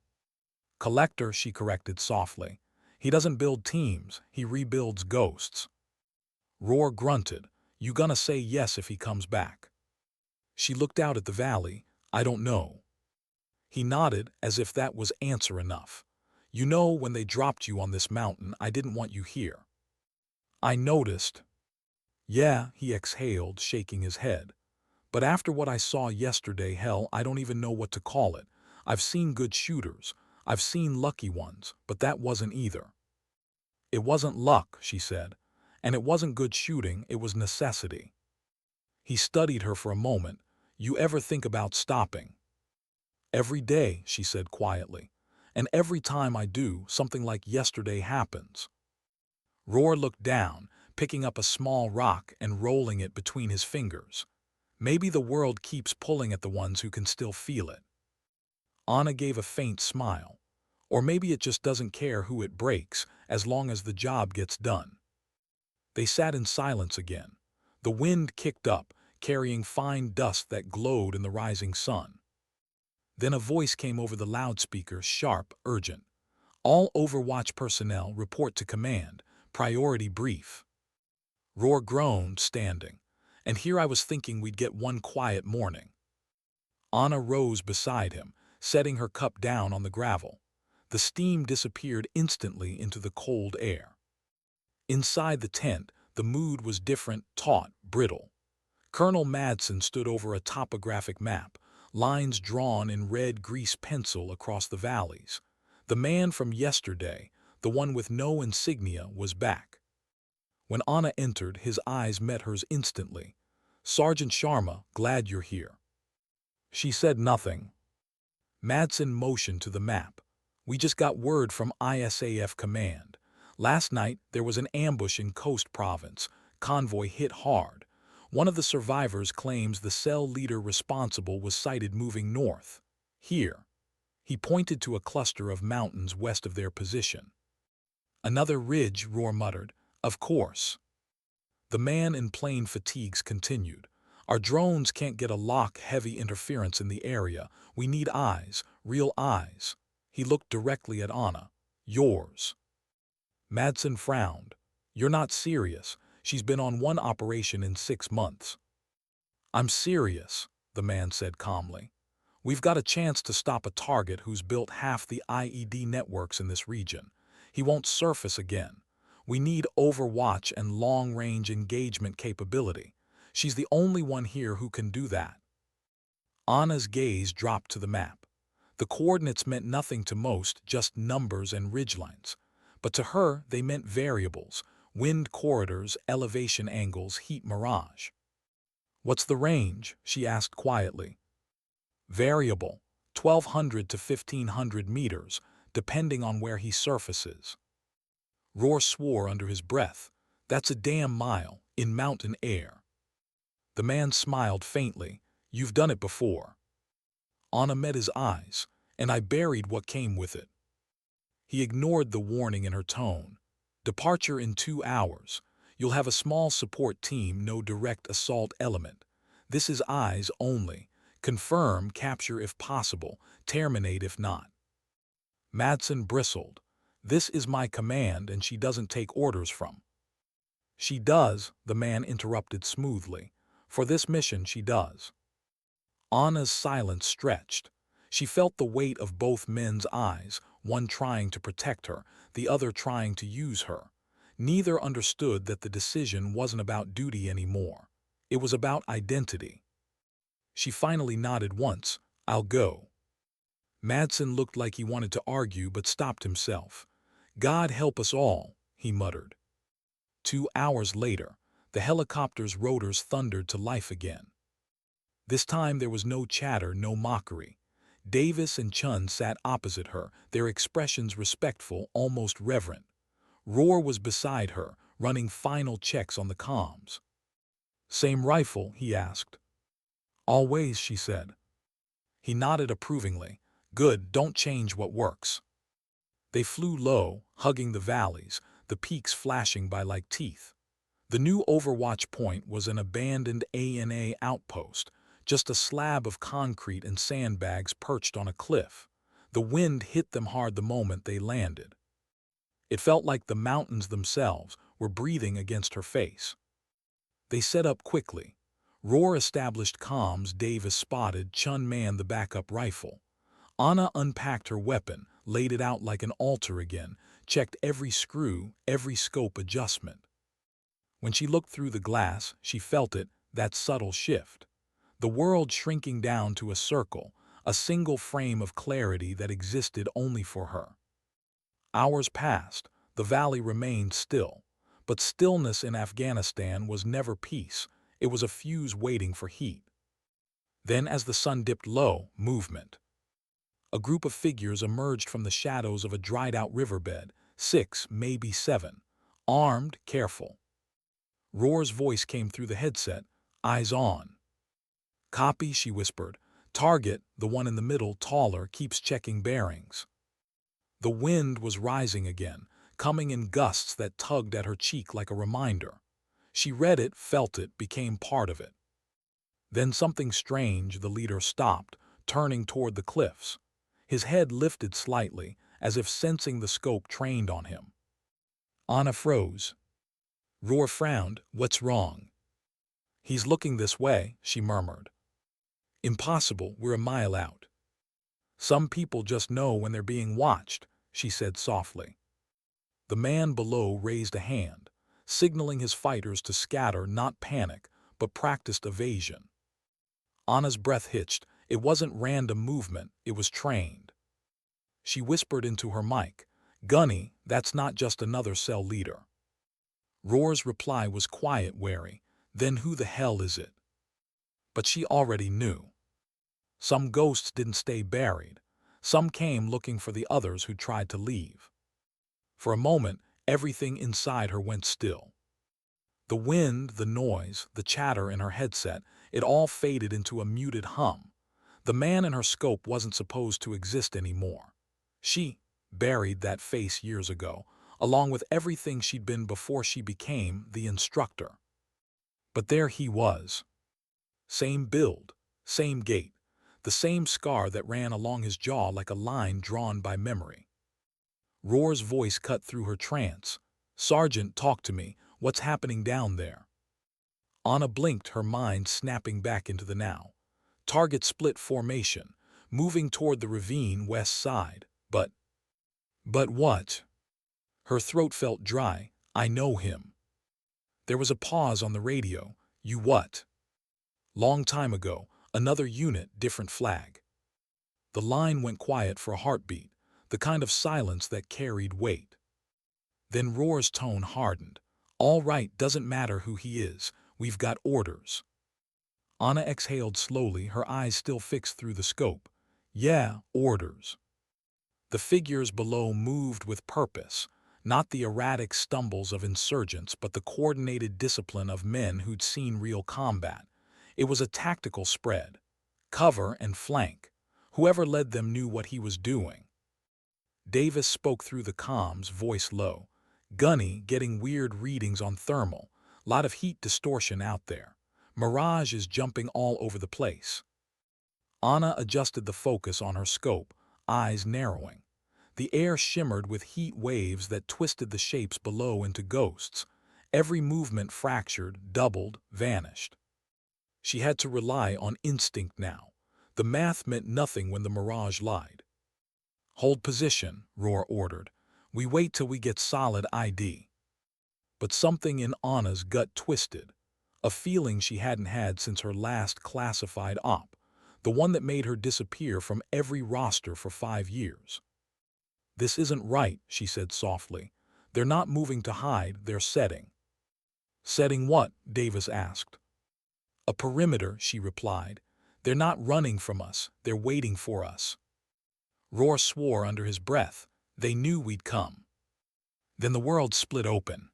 "Collector," she corrected softly. "He doesn't build teams, he rebuilds ghosts." Roar grunted. "You gonna say yes if he comes back?" She looked out at the valley. "I don't know." He nodded as if that was answer enough. "You know, when they dropped you on this mountain, I didn't want you here." "I noticed." "Yeah," he exhaled, shaking his head. "But after what I saw yesterday, hell, I don't even know what to call it. I've seen good shooters. I've seen lucky ones, but that wasn't either." "It wasn't luck," she said. "And it wasn't good shooting, it was necessity." He studied her for a moment. "You ever think about stopping?" "Every day," she said quietly. "And every time I do, something like yesterday happens." Roar looked down, picking up a small rock and rolling it between his fingers. "Maybe the world keeps pulling at the ones who can still feel it." Anna gave a faint smile. "Or maybe it just doesn't care who it breaks, as long as the job gets done." They sat in silence again. The wind kicked up, carrying fine dust that glowed in the rising sun. Then a voice came over the loudspeaker, sharp, urgent. "All Overwatch personnel report to command. Priority brief." Roar groaned, standing. "And here I was thinking we'd get one quiet morning." Anna rose beside him, setting her cup down on the gravel. The steam disappeared instantly into the cold air. Inside the tent, the mood was different, taut, brittle. Colonel Madsen stood over a topographic map, lines drawn in red grease pencil across the valleys. The man from yesterday, the one with no insignia, was back. When Anna entered, his eyes met hers instantly. "Sergeant Sharma, glad you're here." She said nothing. Madsen motioned to the map. "We just got word from ISAF command. Last night there was an ambush in Coast Province. Convoy hit hard. One of the survivors claims the cell leader responsible was sighted moving north. Here." He pointed to a cluster of mountains west of their position. "Another ridge," Roar muttered. "Of course." The man in plain fatigues continued. "Our drones can't get a lock-heavy interference in the area. We need eyes, real eyes." He looked directly at Anna. "Yours." Madsen frowned. "You're not serious. She's been on one operation in 6 months." "I'm serious," the man said calmly. "We've got a chance to stop a target who's built half the IED networks in this region. He won't surface again. We need overwatch and long-range engagement capability. She's the only one here who can do that." Anna's gaze dropped to the map. The coordinates meant nothing to most, just numbers and ridgelines. But to her, they meant variables: wind corridors, elevation angles, heat mirage. "What's the range?" she asked quietly. "Variable, 1,200 to 1,500 meters, depending on where he surfaces." Roar swore under his breath. "That's a damn mile, in mountain air." The man smiled faintly. "You've done it before." Anna met his eyes, and I buried what came with it. He ignored the warning in her tone. "Departure in 2 hours. You'll have a small support team, no direct assault element. This is eyes only. Confirm, capture if possible, terminate if not." Madsen bristled. "This is my command, and she doesn't take orders from." "She does," the man interrupted smoothly. "For this mission she does." Anna's silence stretched. She felt the weight of both men's eyes, one trying to protect her, the other trying to use her. Neither understood that the decision wasn't about duty anymore. It was about identity. She finally nodded once. "I'll go." Madsen looked like he wanted to argue but stopped himself. "God help us all," he muttered. 2 hours later, the helicopter's rotors thundered to life again. This time there was no chatter, no mockery. Davis and Chun sat opposite her, their expressions respectful, almost reverent. Roar was beside her, running final checks on the comms. "Same rifle?" he asked. "Always," she said. He nodded approvingly. "Good, don't change what works." They flew low, hugging the valleys, the peaks flashing by like teeth. The new Overwatch point was an abandoned ANA outpost, just a slab of concrete and sandbags perched on a cliff. The wind hit them hard the moment they landed. It felt like the mountains themselves were breathing against her face. They set up quickly. Roar established comms, Davis spotted, Chun manned the backup rifle. Anna unpacked her weapon, laid it out like an altar again, checked every screw, every scope adjustment. When she looked through the glass, she felt it, that subtle shift. The world shrinking down to a circle, a single frame of clarity that existed only for her. Hours passed, the valley remained still. But stillness in Afghanistan was never peace, it was a fuse waiting for heat. Then as the sun dipped low, movement. A group of figures emerged from the shadows of a dried-out riverbed, 6, maybe 7. Armed, careful. Roar's voice came through the headset. "Eyes on." "Copy," she whispered. "Target, the one in the middle, taller, keeps checking bearings." The wind was rising again, coming in gusts that tugged at her cheek like a reminder. She read it, felt it, became part of it. Then something strange, the leader stopped, turning toward the cliffs. His head lifted slightly, as if sensing the scope trained on him. Anna froze. Roar frowned. "What's wrong?" "He's looking this way," she murmured. "Impossible, we're a mile out." "Some people just know when they're being watched," she said softly. The man below raised a hand. signaling his fighters to scatter, not panic, but practiced evasion. Anna's breath hitched. It wasn't random movement, it was trained. She whispered into her mic, "Gunny, that's not just another cell leader." Roar's reply was quiet, wary. "Then who the hell is it?" But she already knew. Some ghosts didn't stay buried. Some came looking for the others who tried to leave. For a moment, everything inside her went still. The wind, the noise, the chatter in her headset, it all faded into a muted hum. The man in her scope wasn't supposed to exist anymore. She buried that face years ago, along with everything she'd been before she became the instructor. But there he was. Same build, same gait, the same scar that ran along his jaw like a line drawn by memory. Roar's voice cut through her trance. "Sergeant, talk to me. What's happening down there?" Anna blinked, her mind snapping back into the now. Target split formation, moving toward the ravine west side. But what? Her throat felt dry. "I know him." There was a pause on the radio. "You what?" "Long time ago. Another unit, different flag." The line went quiet for a heartbeat, the kind of silence that carried weight. Then Roar's tone hardened. "All right, doesn't matter who he is. We've got orders." Anna exhaled slowly, her eyes still fixed through the scope. "Yeah, orders." The figures below moved with purpose, not the erratic stumbles of insurgents, but the coordinated discipline of men who'd seen real combat. It was a tactical spread. Cover and flank. Whoever led them knew what he was doing. Davis spoke through the comms, voice low. "Gunny, getting weird readings on thermal. Lot of heat distortion out there. Mirage is jumping all over the place." Anna adjusted the focus on her scope, eyes narrowing. The air shimmered with heat waves that twisted the shapes below into ghosts. Every movement fractured, doubled, vanished. She had to rely on instinct now. The math meant nothing when the mirage lied. "Hold position," Roar ordered. "We wait till we get solid ID." But something in Anna's gut twisted. A feeling she hadn't had since her last classified op. The one that made her disappear from every roster for 5 years. "This isn't right," she said softly. "They're not moving to hide, they're setting." "Setting what?" Davis asked. "A perimeter," she replied. "They're not running from us, they're waiting for us." Roar swore under his breath. "They knew we'd come." Then the world split open.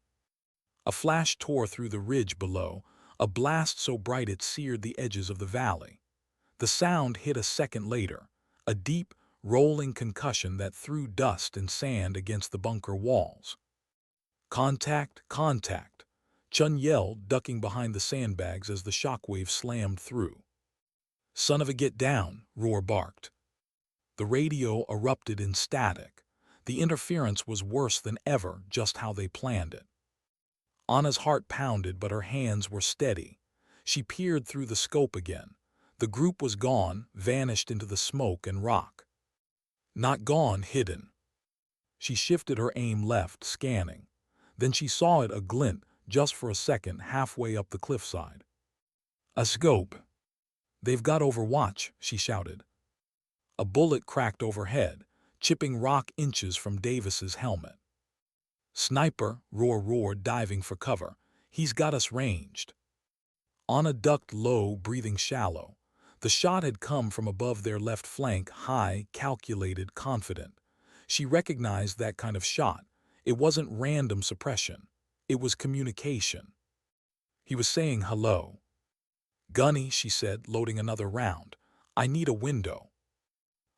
A flash tore through the ridge below, a blast so bright it seared the edges of the valley. The sound hit a second later, a deep, rolling concussion that threw dust and sand against the bunker walls. "Contact, contact," Chun yelled, ducking behind the sandbags as the shockwave slammed through. "Son of a get down," Roar barked. The radio erupted in static. The interference was worse than ever, just how they planned it. Anna's heart pounded, but her hands were steady. She peered through the scope again. The group was gone, vanished into the smoke and rock. Not gone, hidden. She shifted her aim left, scanning. Then she saw it, a glint, just for a second, halfway up the cliffside. "A scope." "They've got Overwatch," she shouted. A bullet cracked overhead, chipping rock inches from Davis's helmet. "Sniper," Roar roared, diving for cover. "He's got us ranged." Anna ducked low, breathing shallow. The shot had come from above their left flank, high, calculated, confident. She recognized that kind of shot. It wasn't random suppression. It was communication. He was saying hello. "Gunny," she said, loading another round. "I need a window."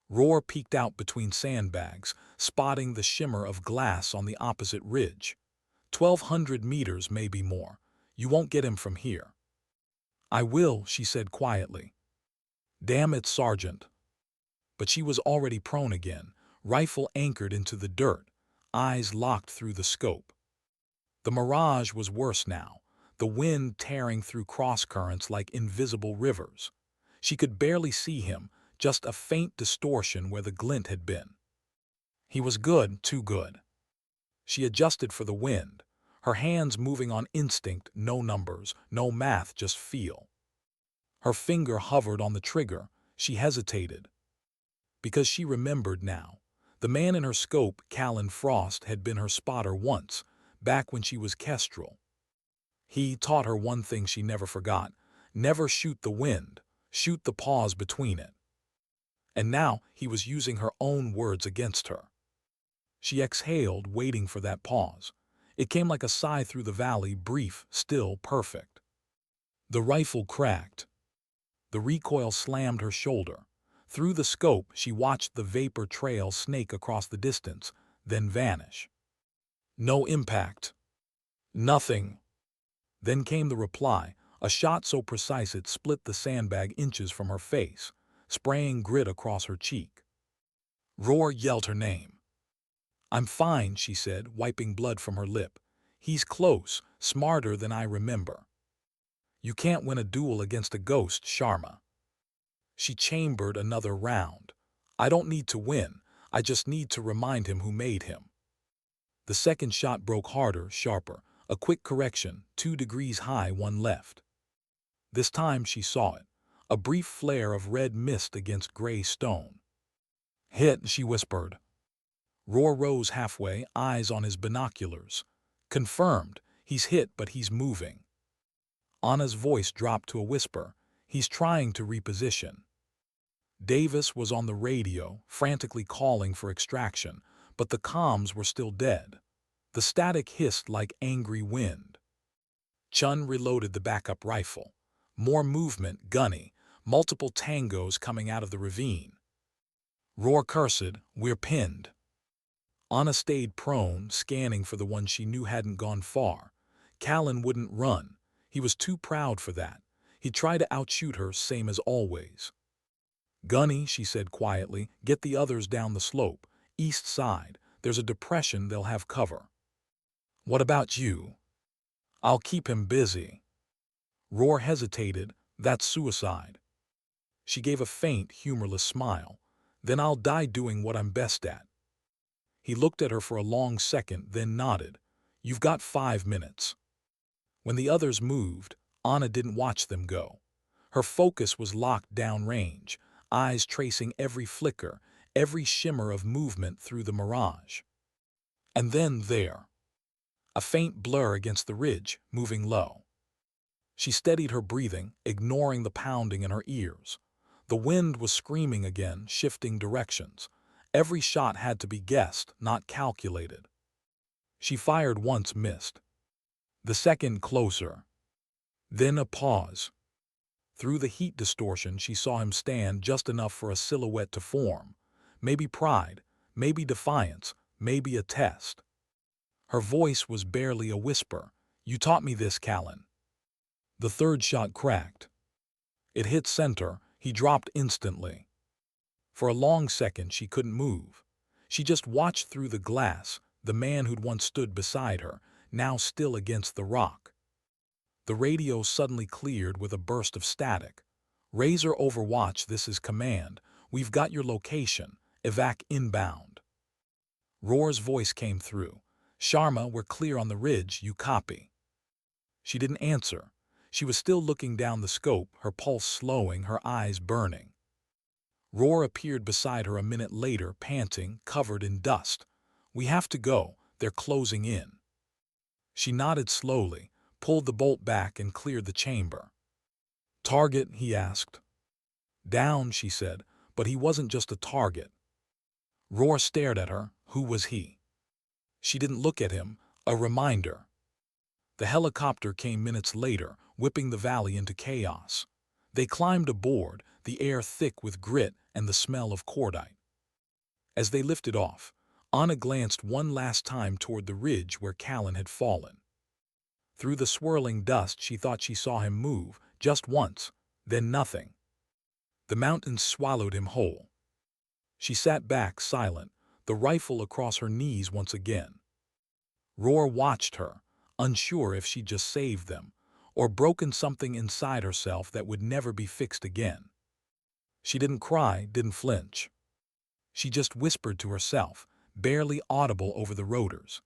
Roar peeked out between sandbags, spotting the shimmer of glass on the opposite ridge. 1,200 meters, maybe more. "You won't get him from here." "I will," she said quietly. "Damn it, Sergeant." But she was already prone again, rifle anchored into the dirt, eyes locked through the scope. The mirage was worse now, the wind tearing through cross-currents like invisible rivers. She could barely see him, just a faint distortion where the glint had been. He was good, too good. She adjusted for the wind. her hands moving on instinct, no numbers, no math, just feel. Her finger hovered on the trigger. She hesitated. Because she remembered now. The man in her scope, Callan Frost, had been her spotter once, back when she was kestrel. He taught her one thing she never forgot: never shoot the wind, shoot the pause between it. And now he was using her own words against her. She exhaled, waiting for that pause. It came like a sigh through the valley, brief, still, perfect. The rifle cracked. The recoil slammed her shoulder. Through the scope, she watched the vapor trail snake across the distance, then vanish. No impact. Nothing. Then came the reply, a shot so precise it split the sandbag inches from her face, spraying grit across her cheek. Roar yelled her name. "I'm fine," she said, wiping blood from her lip. "He's close, smarter than I remember." "You can't win a duel against a ghost, Sharma." She chambered another round. "I don't need to win, I just need to remind him who made him." The second shot broke harder, sharper. A quick correction, 2 degrees high, 1 left. This time she saw it, a brief flare of red mist against gray stone. "Hit," she whispered. Roar rose halfway, eyes on his binoculars. "Confirmed. He's hit, but he's moving." Anna's voice dropped to a whisper. "He's trying to reposition." Davis was on the radio, frantically calling for extraction, but the comms were still dead. The static hissed like angry wind. Chun reloaded the backup rifle. More movement, gunny, multiple tangos coming out of the ravine. Roar cursed, "We're pinned." Anna stayed prone, scanning for the one she knew hadn't gone far. Callan wouldn't run. He was too proud for that. He'd try to outshoot her, same as always. "Gunny," she said quietly, "get the others down the slope. East side. There's a depression, they'll have cover." "What about you?" "I'll keep him busy." Roar hesitated. "That's suicide." She gave a faint, humorless smile. "Then I'll die doing what I'm best at." He looked at her for a long second, then nodded. "You've got 5 minutes." When the others moved, Anna didn't watch them go. Her focus was locked downrange, eyes tracing every flicker, every shimmer of movement through the mirage. And then there. A faint blur against the ridge, moving low. She steadied her breathing, ignoring the pounding in her ears. The wind was screaming again, shifting directions. Every shot had to be guessed, not calculated. She fired once, missed. The second, closer. Then a pause. Through the heat distortion, she saw him stand just enough for a silhouette to form. Maybe pride, maybe defiance, maybe a test. Her voice was barely a whisper. "You taught me this, Callan." The third shot cracked. It hit center. He dropped instantly. For a long second, she couldn't move. She just watched through the glass, the man who'd once stood beside her, now still against the rock. The radio suddenly cleared with a burst of static. "Razor Overwatch, this is command. We've got your location. Evac inbound." Roar's voice came through. "Sharma, we're clear on the ridge. You copy?" She didn't answer. She was still looking down the scope, her pulse slowing, her eyes burning. Roar appeared beside her a minute later, panting, covered in dust. "We have to go. They're closing in." She nodded slowly, pulled the bolt back and cleared the chamber. "Target?" he asked. "Down," she said, but he wasn't just a target. Roar stared at her. Who was he? She didn't look at him. A reminder. The helicopter came minutes later, whipping the valley into chaos. They climbed aboard, the air thick with grit and the smell of cordite. As they lifted off, Anna glanced one last time toward the ridge where Callan had fallen. Through the swirling dust, she thought she saw him move, just once, then nothing. The mountains swallowed him whole. She sat back, silent, the rifle across her knees once again. Roar watched her, unsure if she'd just saved them, or broken something inside herself that would never be fixed again. She didn't cry, didn't flinch. She just whispered to herself, barely audible over the rotors.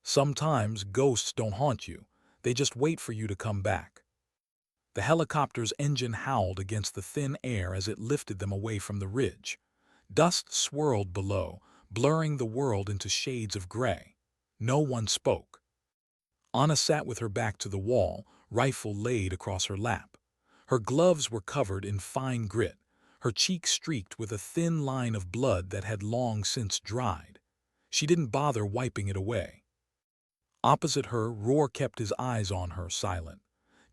Sometimes ghosts don't haunt you. They just wait for you to come back. The helicopter's engine howled against the thin air as it lifted them away from the ridge. Dust swirled below, blurring the world into shades of gray. No one spoke. Anna sat with her back to the wall, rifle laid across her lap. Her gloves were covered in fine grit, her cheeks streaked with a thin line of blood that had long since dried. She didn't bother wiping it away. Opposite her, Roar kept his eyes on her, silent.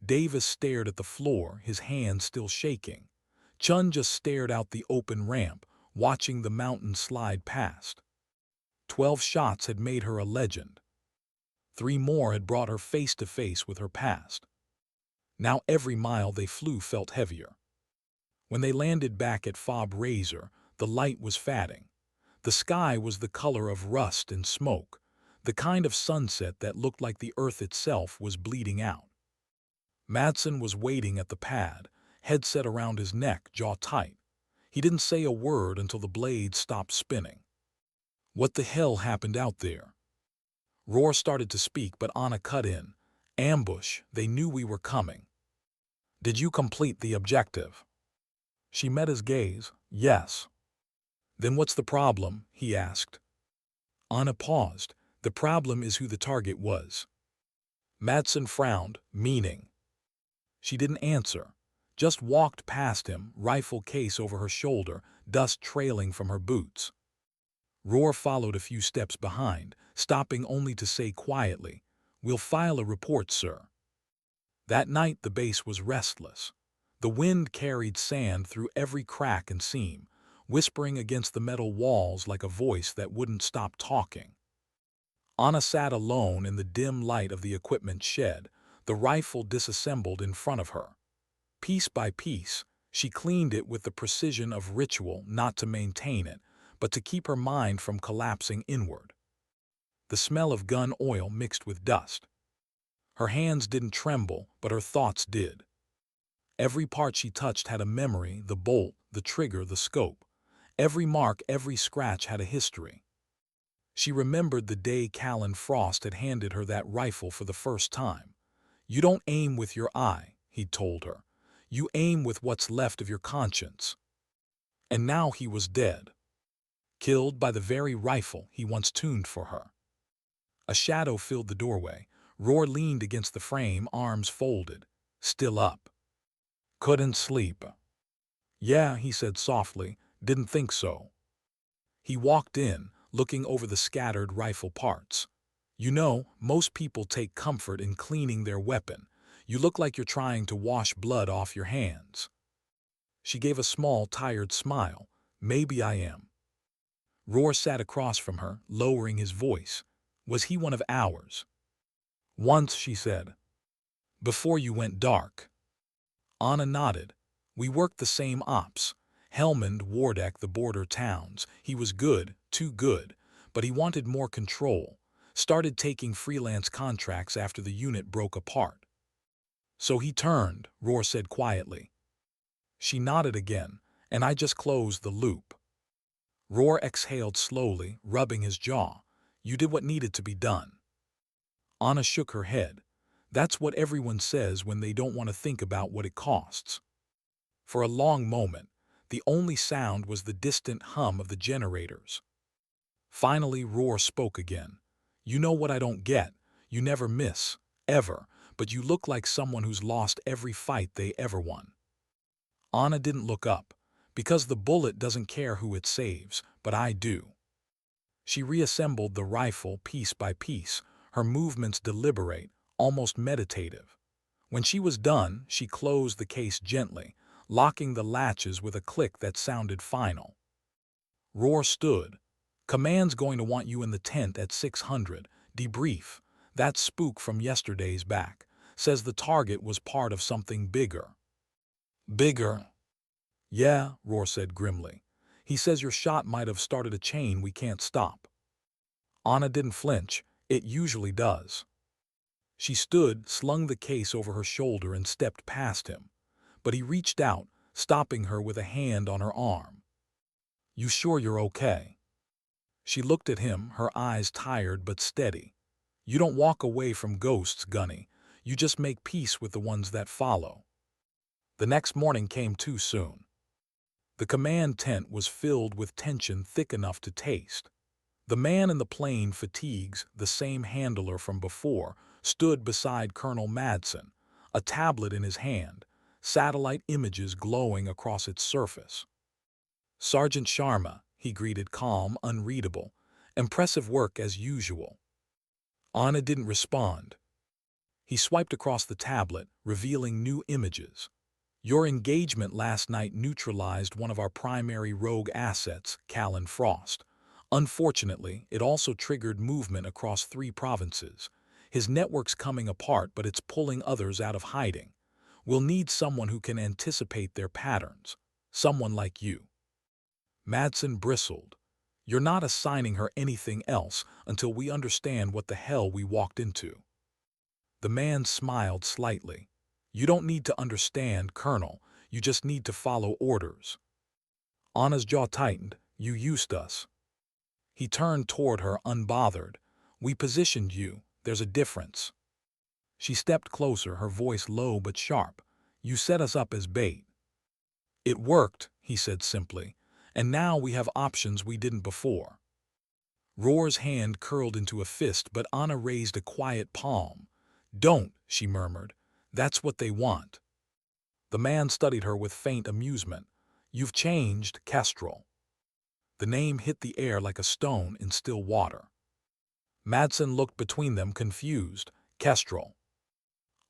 Davis stared at the floor, his hands still shaking. Chun just stared out the open ramp, watching the mountain slide past. 12 shots had made her a legend. 3 more had brought her face to face with her past. Now every mile they flew felt heavier. When they landed back at Fob Razor, the light was fading. The sky was the color of rust and smoke, the kind of sunset that looked like the earth itself was bleeding out. Madsen was waiting at the pad, headset around his neck, jaw tight. He didn't say a word until the blades stopped spinning. What the hell happened out there? Roar started to speak, but Anna cut in. Ambush, they knew we were coming. Did you complete the objective? She met his gaze. Yes. Then what's the problem? He asked. Anna paused. The problem is who the target was. Madsen frowned, meaning. She didn't answer, just walked past him, rifle case over her shoulder, dust trailing from her boots. Roar followed a few steps behind, stopping only to say quietly, "We'll file a report, sir." That night the base was restless. The wind carried sand through every crack and seam, whispering against the metal walls like a voice that wouldn't stop talking. Anna sat alone in the dim light of the equipment shed, the rifle disassembled in front of her. Piece by piece, she cleaned it with the precision of ritual, not to maintain it, but to keep her mind from collapsing inward. The smell of gun oil mixed with dust. Her hands didn't tremble, but her thoughts did. Every part she touched had a memory, the bolt, the trigger, the scope. Every mark, every scratch had a history. She remembered the day Callan Frost had handed her that rifle for the first time. "You don't aim with your eye," he'd told her. "You aim with what's left of your conscience." And now he was dead. Killed by the very rifle he once tuned for her. A shadow filled the doorway. Roar leaned against the frame, arms folded, still up. "Couldn't sleep." "Yeah," he said softly, "didn't think so." He walked in, looking over the scattered rifle parts. "You know, most people take comfort in cleaning their weapon. You look like you're trying to wash blood off your hands." She gave a small, tired smile. "Maybe I am." Roar sat across from her, lowering his voice. "Was he one of ours?" "Once," she said. "Before you went dark." Anna nodded. "We worked the same ops. Helmand, Wardeck, the border towns. He was good, too good, but he wanted more control. Started taking freelance contracts after the unit broke apart." "So he turned," Roar said quietly. She nodded again, "and I just closed the loop." Roar exhaled slowly, rubbing his jaw. "You did what needed to be done." Anna shook her head. "That's what everyone says when they don't want to think about what it costs." For a long moment, the only sound was the distant hum of the generators. Finally, Roar spoke again. "You know what I don't get? You never miss, ever, but you look like someone who's lost every fight they ever won." Anna didn't look up, because the bullet doesn't care who it saves, but I do. She reassembled the rifle piece by piece, her movements deliberate, almost meditative. When she was done, she closed the case gently, locking the latches with a click that sounded final. Roar stood. "Command's going to want you in the tent at 600. Debrief. That spook from yesterday's back. Says the target was part of something bigger." "Bigger?" "Yeah," Roar said grimly. "He says your shot might have started a chain we can't stop." Anna didn't flinch. It usually does. She stood, slung the case over her shoulder and stepped past him. But he reached out, stopping her with a hand on her arm. "You sure you're okay?" She looked at him, her eyes tired but steady. You don't walk away from ghosts, Gunny. You just make peace with the ones that follow. The next morning came too soon. The command tent was filled with tension thick enough to taste. The man in the plain fatigues, the same handler from before, stood beside Colonel Madsen, a tablet in his hand, satellite images glowing across its surface. Sergeant Sharma, he greeted, calm, unreadable. Impressive work as usual. Anna didn't respond. He swiped across the tablet, revealing new images. Your engagement last night neutralized one of our primary rogue assets, Callan Frost. Unfortunately, it also triggered movement across 3 provinces. His network's coming apart, but it's pulling others out of hiding. We'll need someone who can anticipate their patterns. Someone like you. Madsen bristled. You're not assigning her anything else until we understand what the hell we walked into. The man smiled slightly. You don't need to understand, Colonel. You just need to follow orders. Anna's jaw tightened. You used us. He turned toward her, unbothered. We positioned you. There's a difference. She stepped closer, her voice low but sharp. You set us up as bait. It worked, he said simply, and now we have options we didn't before. Roar's hand curled into a fist, but Anna raised a quiet palm. Don't, she murmured. That's what they want. The man studied her with faint amusement. You've changed, Kestrel. The name hit the air like a stone in still water. Madsen looked between them, confused. Kestrel.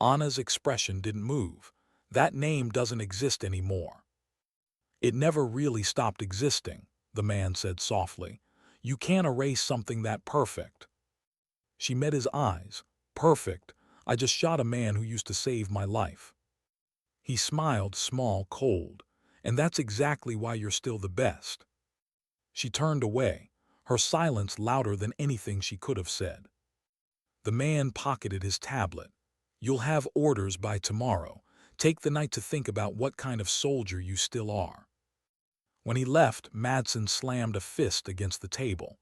Anna's expression didn't move. That name doesn't exist anymore. It never really stopped existing, the man said softly. You can't erase something that perfect. She met his eyes. Perfect. I just shot a man who used to save my life. He smiled, small, cold. And that's exactly why you're still the best. She turned away, her silence louder than anything she could have said. The man pocketed his tablet. You'll have orders by tomorrow. Take the night to think about what kind of soldier you still are. When he left, Madsen slammed a fist against the table.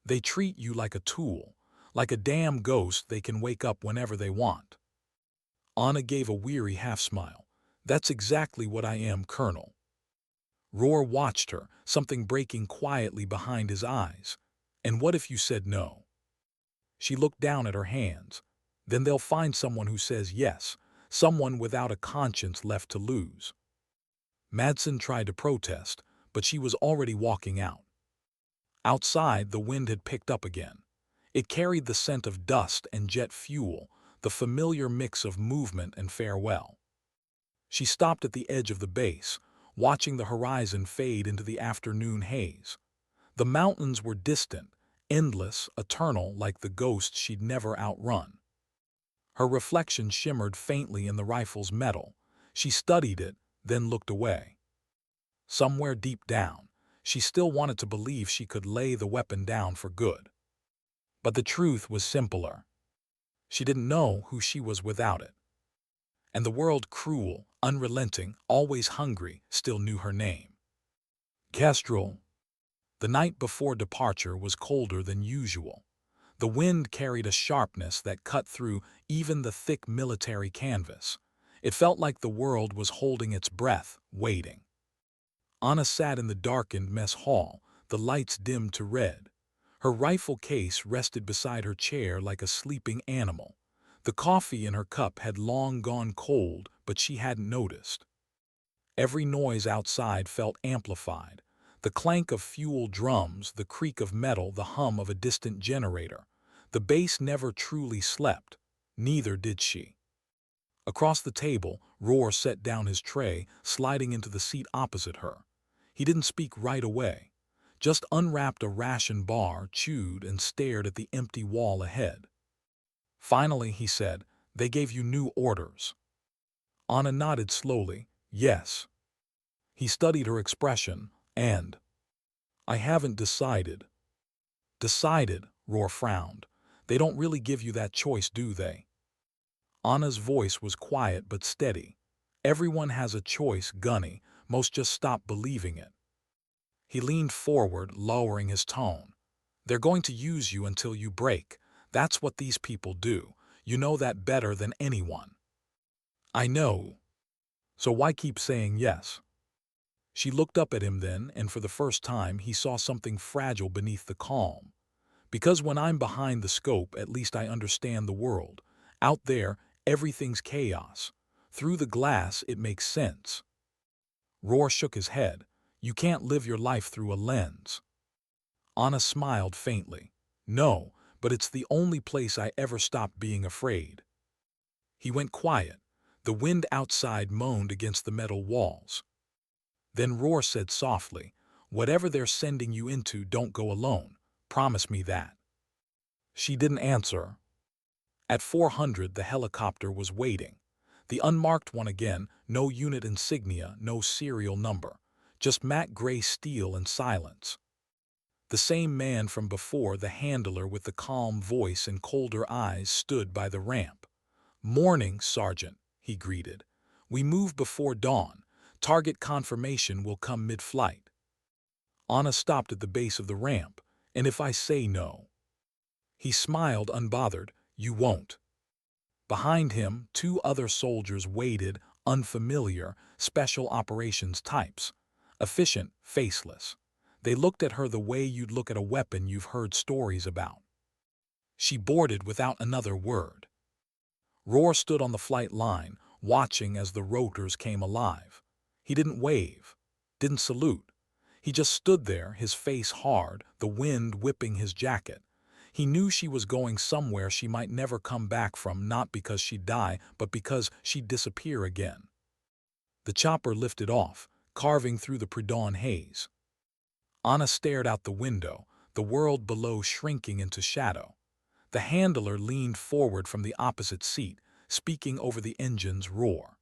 They treat you like a tool, like a damn ghost they can wake up whenever they want. Anna gave a weary half-smile. That's exactly what I am, Colonel. Roar watched her, something breaking quietly behind his eyes. And what if you said no? She looked down at her hands. Then they'll find someone who says yes, someone without a conscience left to lose. Madsen tried to protest, but she was already walking out. Outside, the wind had picked up again. It carried the scent of dust and jet fuel, the familiar mix of movement and farewell. She stopped at the edge of the base, watching the horizon fade into the afternoon haze. The mountains were distant, endless, eternal, like the ghosts she'd never outrun. Her reflection shimmered faintly in the rifle's metal. She studied it, then looked away. Somewhere deep down, she still wanted to believe she could lay the weapon down for good. But the truth was simpler. She didn't know who she was without it. And the world, cruel, unrelenting, always hungry, still knew her name. Kestrel. The night before departure was colder than usual. The wind carried a sharpness that cut through even the thick military canvas. It felt like the world was holding its breath, waiting. Anna sat in the darkened mess hall, the lights dimmed to red. Her rifle case rested beside her chair like a sleeping animal. The coffee in her cup had long gone cold, but she hadn't noticed. Every noise outside felt amplified. The clank of fuel drums, the creak of metal, the hum of a distant generator. The base never truly slept. Neither did she. Across the table, Roar set down his tray, sliding into the seat opposite her. He didn't speak right away. Just unwrapped a ration bar, chewed, and stared at the empty wall ahead. Finally, he said, they gave you new orders. Anna nodded slowly, yes. He studied her expression, and I haven't decided. Decided, Roar frowned. They don't really give you that choice, do they? Anna's voice was quiet but steady. Everyone has a choice, Gunny. Most just stop believing it. He leaned forward, lowering his tone. They're going to use you until you break. That's what these people do. You know that better than anyone. I know. So why keep saying yes? She looked up at him then, and for the first time he saw something fragile beneath the calm. Because when I'm behind the scope, at least I understand the world. Out there, everything's chaos. Through the glass, it makes sense. Roar shook his head. You can't live your life through a lens. Anna smiled faintly. No, but it's the only place I ever stopped being afraid. He went quiet. The wind outside moaned against the metal walls. Then Roar said softly, whatever they're sending you into, don't go alone. Promise me that. She didn't answer. At 400, the helicopter was waiting. The unmarked one again, no unit insignia, no serial number. Just matte gray steel and silence. The same man from before, the handler with the calm voice and colder eyes, stood by the ramp. Morning, Sergeant, he greeted. We move before dawn. Target confirmation will come mid-flight. Anna stopped at the base of the ramp. And if I say no? He smiled unbothered. You won't. Behind him, two other soldiers waited, unfamiliar, special operations types. Efficient, faceless. They looked at her the way you'd look at a weapon you've heard stories about. She boarded without another word. Roar stood on the flight line, watching as the rotors came alive. He didn't wave, didn't salute. He just stood there, his face hard, the wind whipping his jacket. He knew she was going somewhere she might never come back from, not because she'd die, but because she'd disappear again. The chopper lifted off, carving through the pre-dawn haze. Anna stared out the window, the world below shrinking into shadow. The handler leaned forward from the opposite seat, speaking over the engine's roar.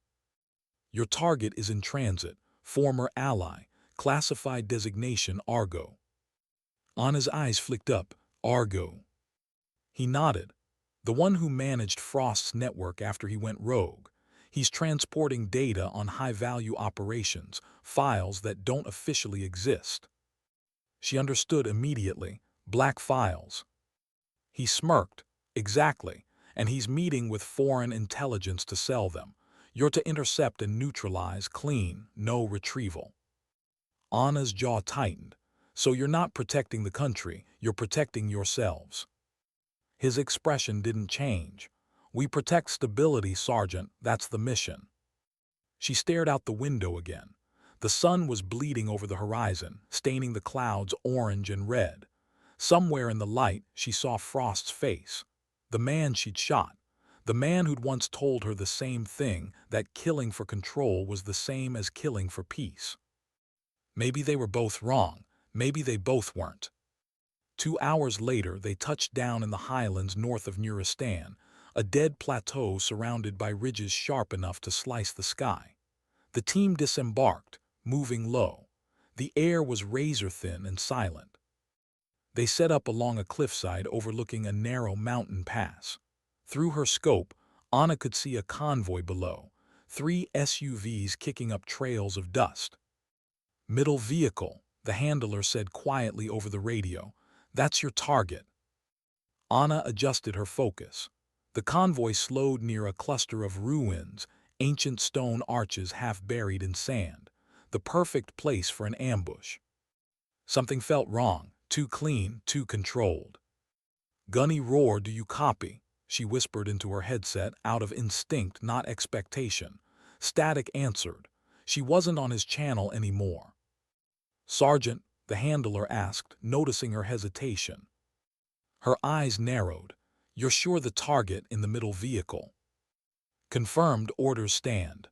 Your target is in transit, former ally, classified designation Argo. Anna's eyes flicked up. Argo. He nodded. The one who managed Frost's network after he went rogue. He's transporting data on high-value operations, files that don't officially exist. She understood immediately. Black files. He smirked. Exactly. And he's meeting with foreign intelligence to sell them. You're to intercept and neutralize, clean, no retrieval. Anna's jaw tightened. So you're not protecting the country, you're protecting yourselves. His expression didn't change. We protect stability, Sergeant, that's the mission. She stared out the window again. The sun was bleeding over the horizon, staining the clouds orange and red. Somewhere in the light, she saw Frost's face. The man she'd shot. The man who'd once told her the same thing, that killing for control was the same as killing for peace. Maybe they were both wrong. Maybe they both weren't. 2 hours later, they touched down in the highlands north of Nuristan, a dead plateau surrounded by ridges sharp enough to slice the sky. The team disembarked, moving low. The air was razor-thin and silent. They set up along a cliffside overlooking a narrow mountain pass. Through her scope, Anna could see a convoy below, 3 SUVs kicking up trails of dust. Middle vehicle, the handler said quietly over the radio. That's your target. Anna adjusted her focus. The convoy slowed near a cluster of ruins, ancient stone arches half buried in sand, the perfect place for an ambush. Something felt wrong, too clean, too controlled. Gunny Roar, do you copy? She whispered into her headset, out of instinct, not expectation. Static answered. She wasn't on his channel anymore. Sergeant, the handler asked, noticing her hesitation. Her eyes narrowed. You're sure the target in the middle vehicle? Confirmed, orders stand.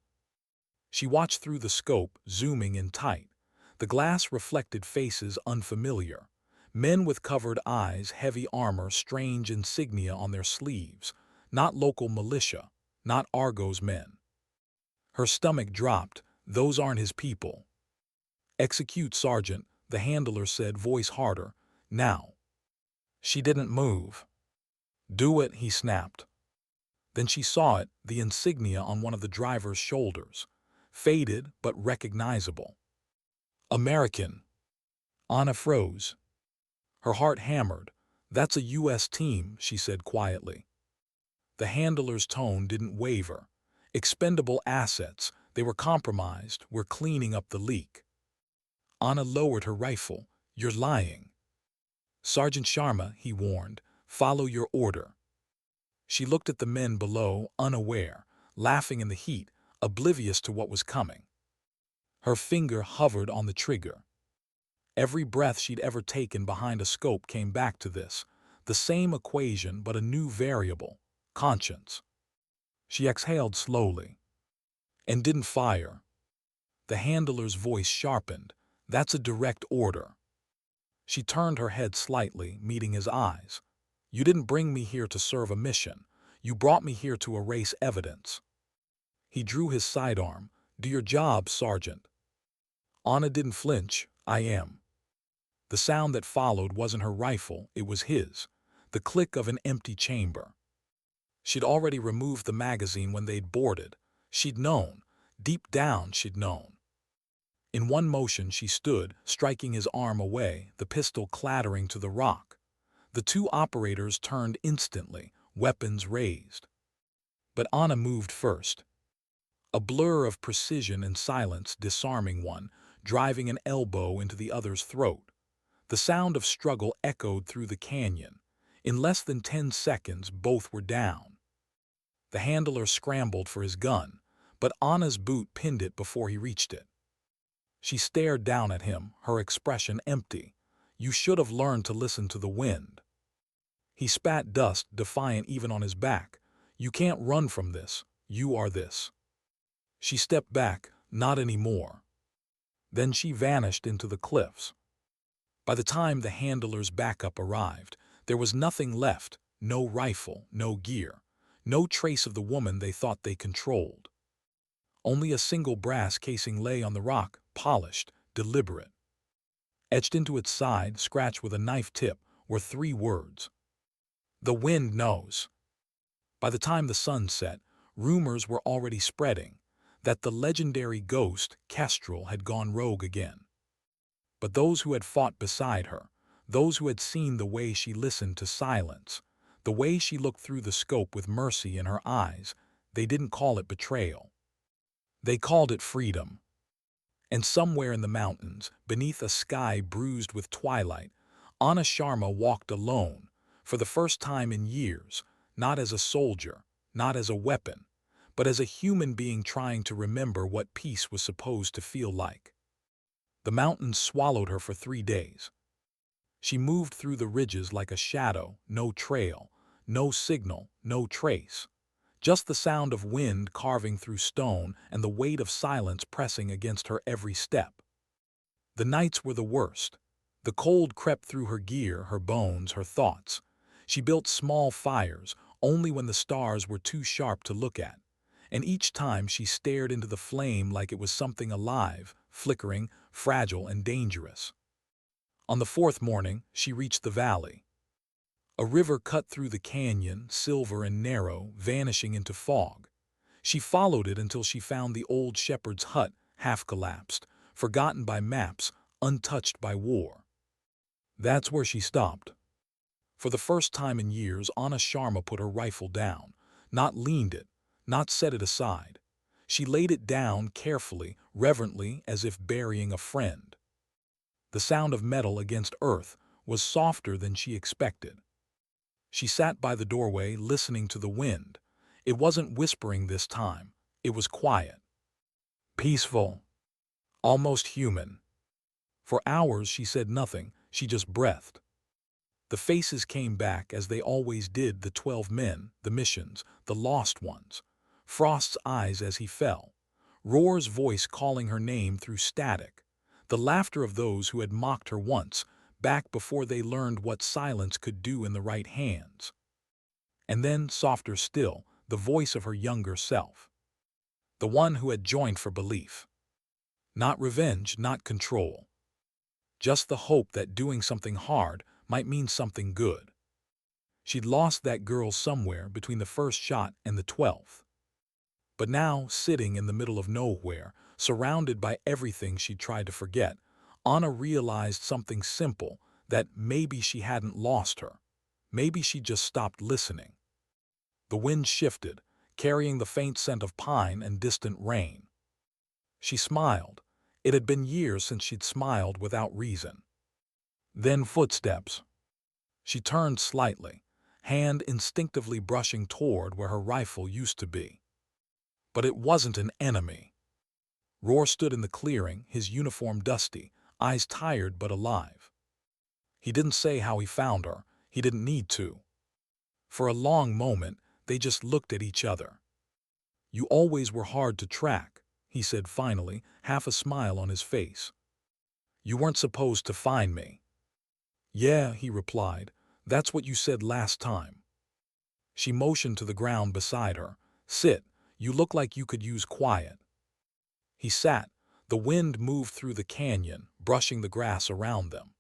She watched through the scope, zooming in tight. The glass reflected faces unfamiliar. Men with covered eyes, heavy armor, strange insignia on their sleeves. Not local militia, not Argo's men. Her stomach dropped. Those aren't his people. Execute, Sergeant, the handler said, voice harder. Now. She didn't move. Do it, he snapped. Then she saw it, the insignia on one of the driver's shoulders. Faded, but recognizable. American. Anna froze. Her heart hammered. "That's a U.S. team," she said quietly. The handler's tone didn't waver. "Expendable assets. They were compromised. We're cleaning up the leak." Anna lowered her rifle. "You're lying." "Sergeant Sharma," he warned, "follow your order." She looked at the men below, unaware, laughing in the heat, oblivious to what was coming. Her finger hovered on the trigger. Every breath she'd ever taken behind a scope came back to this. The same equation, but a new variable: conscience. She exhaled slowly. "And didn't fire." The handler's voice sharpened. "That's a direct order." She turned her head slightly, meeting his eyes. "You didn't bring me here to serve a mission. You brought me here to erase evidence." He drew his sidearm. "Do your job, Sergeant." Anna didn't flinch. "I am." The sound that followed wasn't her rifle, it was his. The click of an empty chamber. She'd already removed the magazine when they'd boarded. She'd known. Deep down, she'd known. In one motion she stood, striking his arm away, the pistol clattering to the rock. The two operators turned instantly, weapons raised. But Anna moved first. A blur of precision and silence, disarming one, driving an elbow into the other's throat. The sound of struggle echoed through the canyon. In less than 10 seconds, both were down. The handler scrambled for his gun, but Anna's boot pinned it before he reached it. She stared down at him, her expression empty. "You should have learned to listen to the wind." He spat dust, defiant even on his back. "You can't run from this. You are this." She stepped back. "Not anymore." Then she vanished into the cliffs. By the time the handler's backup arrived, there was nothing left. No rifle, no gear, no trace of the woman they thought they controlled. Only a single brass casing lay on the rock, polished, deliberate. Etched into its side, scratched with a knife tip, were 3 words: "The wind knows." By the time the sun set, rumors were already spreading that the legendary ghost, Kestrel, had gone rogue again. But those who had fought beside her, those who had seen the way she listened to silence, the way she looked through the scope with mercy in her eyes, they didn't call it betrayal. They called it freedom. And somewhere in the mountains, beneath a sky bruised with twilight, Anna Sharma walked alone, for the first time in years, not as a soldier, not as a weapon, but as a human being trying to remember what peace was supposed to feel like. The mountains swallowed her for 3 days. She moved through the ridges like a shadow, no trail, no signal, no trace. Just the sound of wind carving through stone and the weight of silence pressing against her every step. The nights were the worst. The cold crept through her gear, her bones, her thoughts. She built small fires, only when the stars were too sharp to look at. And each time she stared into the flame like it was something alive, flickering, fragile, and dangerous. On the 4th morning, she reached the valley. A river cut through the canyon, silver and narrow, vanishing into fog. She followed it until she found the old shepherd's hut, half collapsed, forgotten by maps, untouched by war. That's where she stopped. For the first time in years, Anna Sharma put her rifle down, not leaned it, not set it aside. She laid it down carefully, reverently, as if burying a friend. The sound of metal against earth was softer than she expected. She sat by the doorway, listening to the wind. It wasn't whispering this time. It was quiet. Peaceful. Almost human. For hours she said nothing, she just breathed. The faces came back as they always did, the 12 men, the missions, the lost ones. Frost's eyes as he fell. Roar's voice calling her name through static. The laughter of those who had mocked her once, back before they learned what silence could do in the right hands. And then, softer still, the voice of her younger self. The one who had joined for belief. Not revenge, not control. Just the hope that doing something hard might mean something good. She'd lost that girl somewhere between the first shot and the 12th. But now, sitting in the middle of nowhere, surrounded by everything she'd tried to forget, Anna realized something simple, that maybe she hadn't lost her. Maybe she just stopped listening. The wind shifted, carrying the faint scent of pine and distant rain. She smiled. It had been years since she'd smiled without reason. Then footsteps. She turned slightly, hand instinctively brushing toward where her rifle used to be. But it wasn't an enemy. Roar stood in the clearing, his uniform dusty, eyes tired but alive. He didn't say how he found her. He didn't need to. For a long moment, they just looked at each other. "You always were hard to track," he said finally, half a smile on his face. "You weren't supposed to find me." "Yeah," he replied. "That's what you said last time." She motioned to the ground beside her. "Sit. You look like you could use quiet." He sat. The wind moved through the canyon, brushing the grass around them.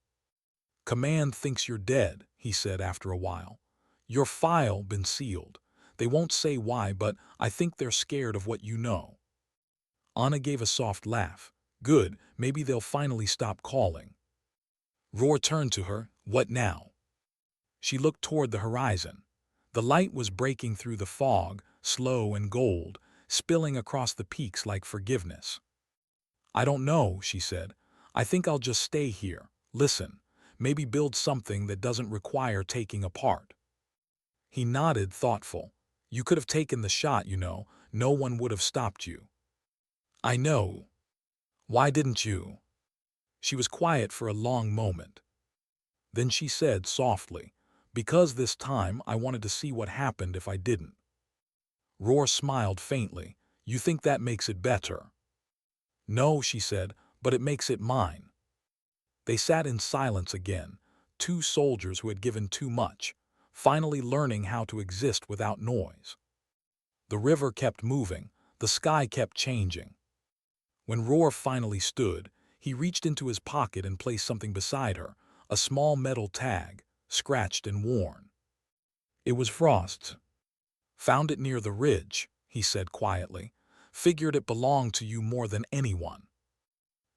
"Command thinks you're dead," he said after a while. "Your file been sealed. They won't say why, but I think they're scared of what you know." Anna gave a soft laugh. "Good, maybe they'll finally stop calling." Roar turned to her. "What now?" She looked toward the horizon. The light was breaking through the fog, slow and gold, spilling across the peaks like forgiveness. "I don't know," she said. "I think I'll just stay here. Listen, maybe build something that doesn't require taking apart." He nodded, thoughtful. "You could have taken the shot, you know. No one would have stopped you." "I know. Why didn't you?" She was quiet for a long moment. Then she said softly, "Because this time I wanted to see what happened if I didn't." Roar smiled faintly. "You think that makes it better?" "No," she said, "but it makes it mine." They sat in silence again, two soldiers who had given too much, finally learning how to exist without noise. The river kept moving, the sky kept changing. When Roar finally stood, he reached into his pocket and placed something beside her, a small metal tag, scratched and worn. It was Frost's. "Found it near the ridge," he said quietly. "Figured it belonged to you more than anyone."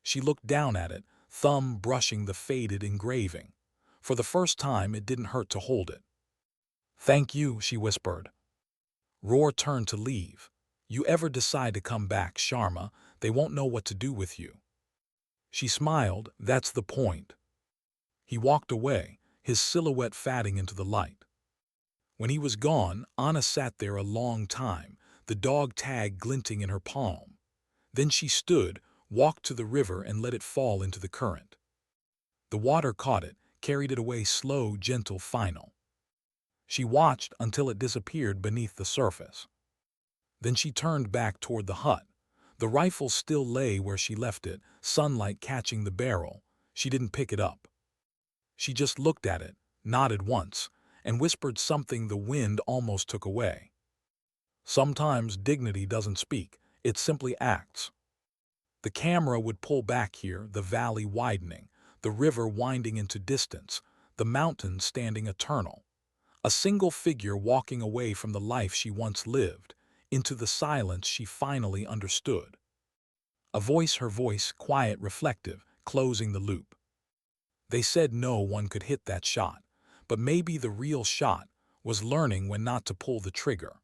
She looked down at it, thumb brushing the faded engraving. For the first time, it didn't hurt to hold it. "Thank you," she whispered. Roar turned to leave. "You ever decide to come back, Sharma, they won't know what to do with you." She smiled. "That's the point." He walked away, his silhouette fading into the light. When he was gone, Anna sat there a long time, the dog tag glinting in her palm. Then she stood, walked to the river and let it fall into the current. The water caught it, carried it away slow, gentle, final. She watched until it disappeared beneath the surface. Then she turned back toward the hut. The rifle still lay where she left it, sunlight catching the barrel. She didn't pick it up. She just looked at it, nodded once, and whispered something the wind almost took away. Sometimes dignity doesn't speak, it simply acts. The camera would pull back here, the valley widening, the river winding into distance, the mountains standing eternal. A single figure walking away from the life she once lived, into the silence she finally understood. A voice, her voice, quiet, reflective, closing the loop. They said no one could hit that shot, but maybe the real shot was learning when not to pull the trigger.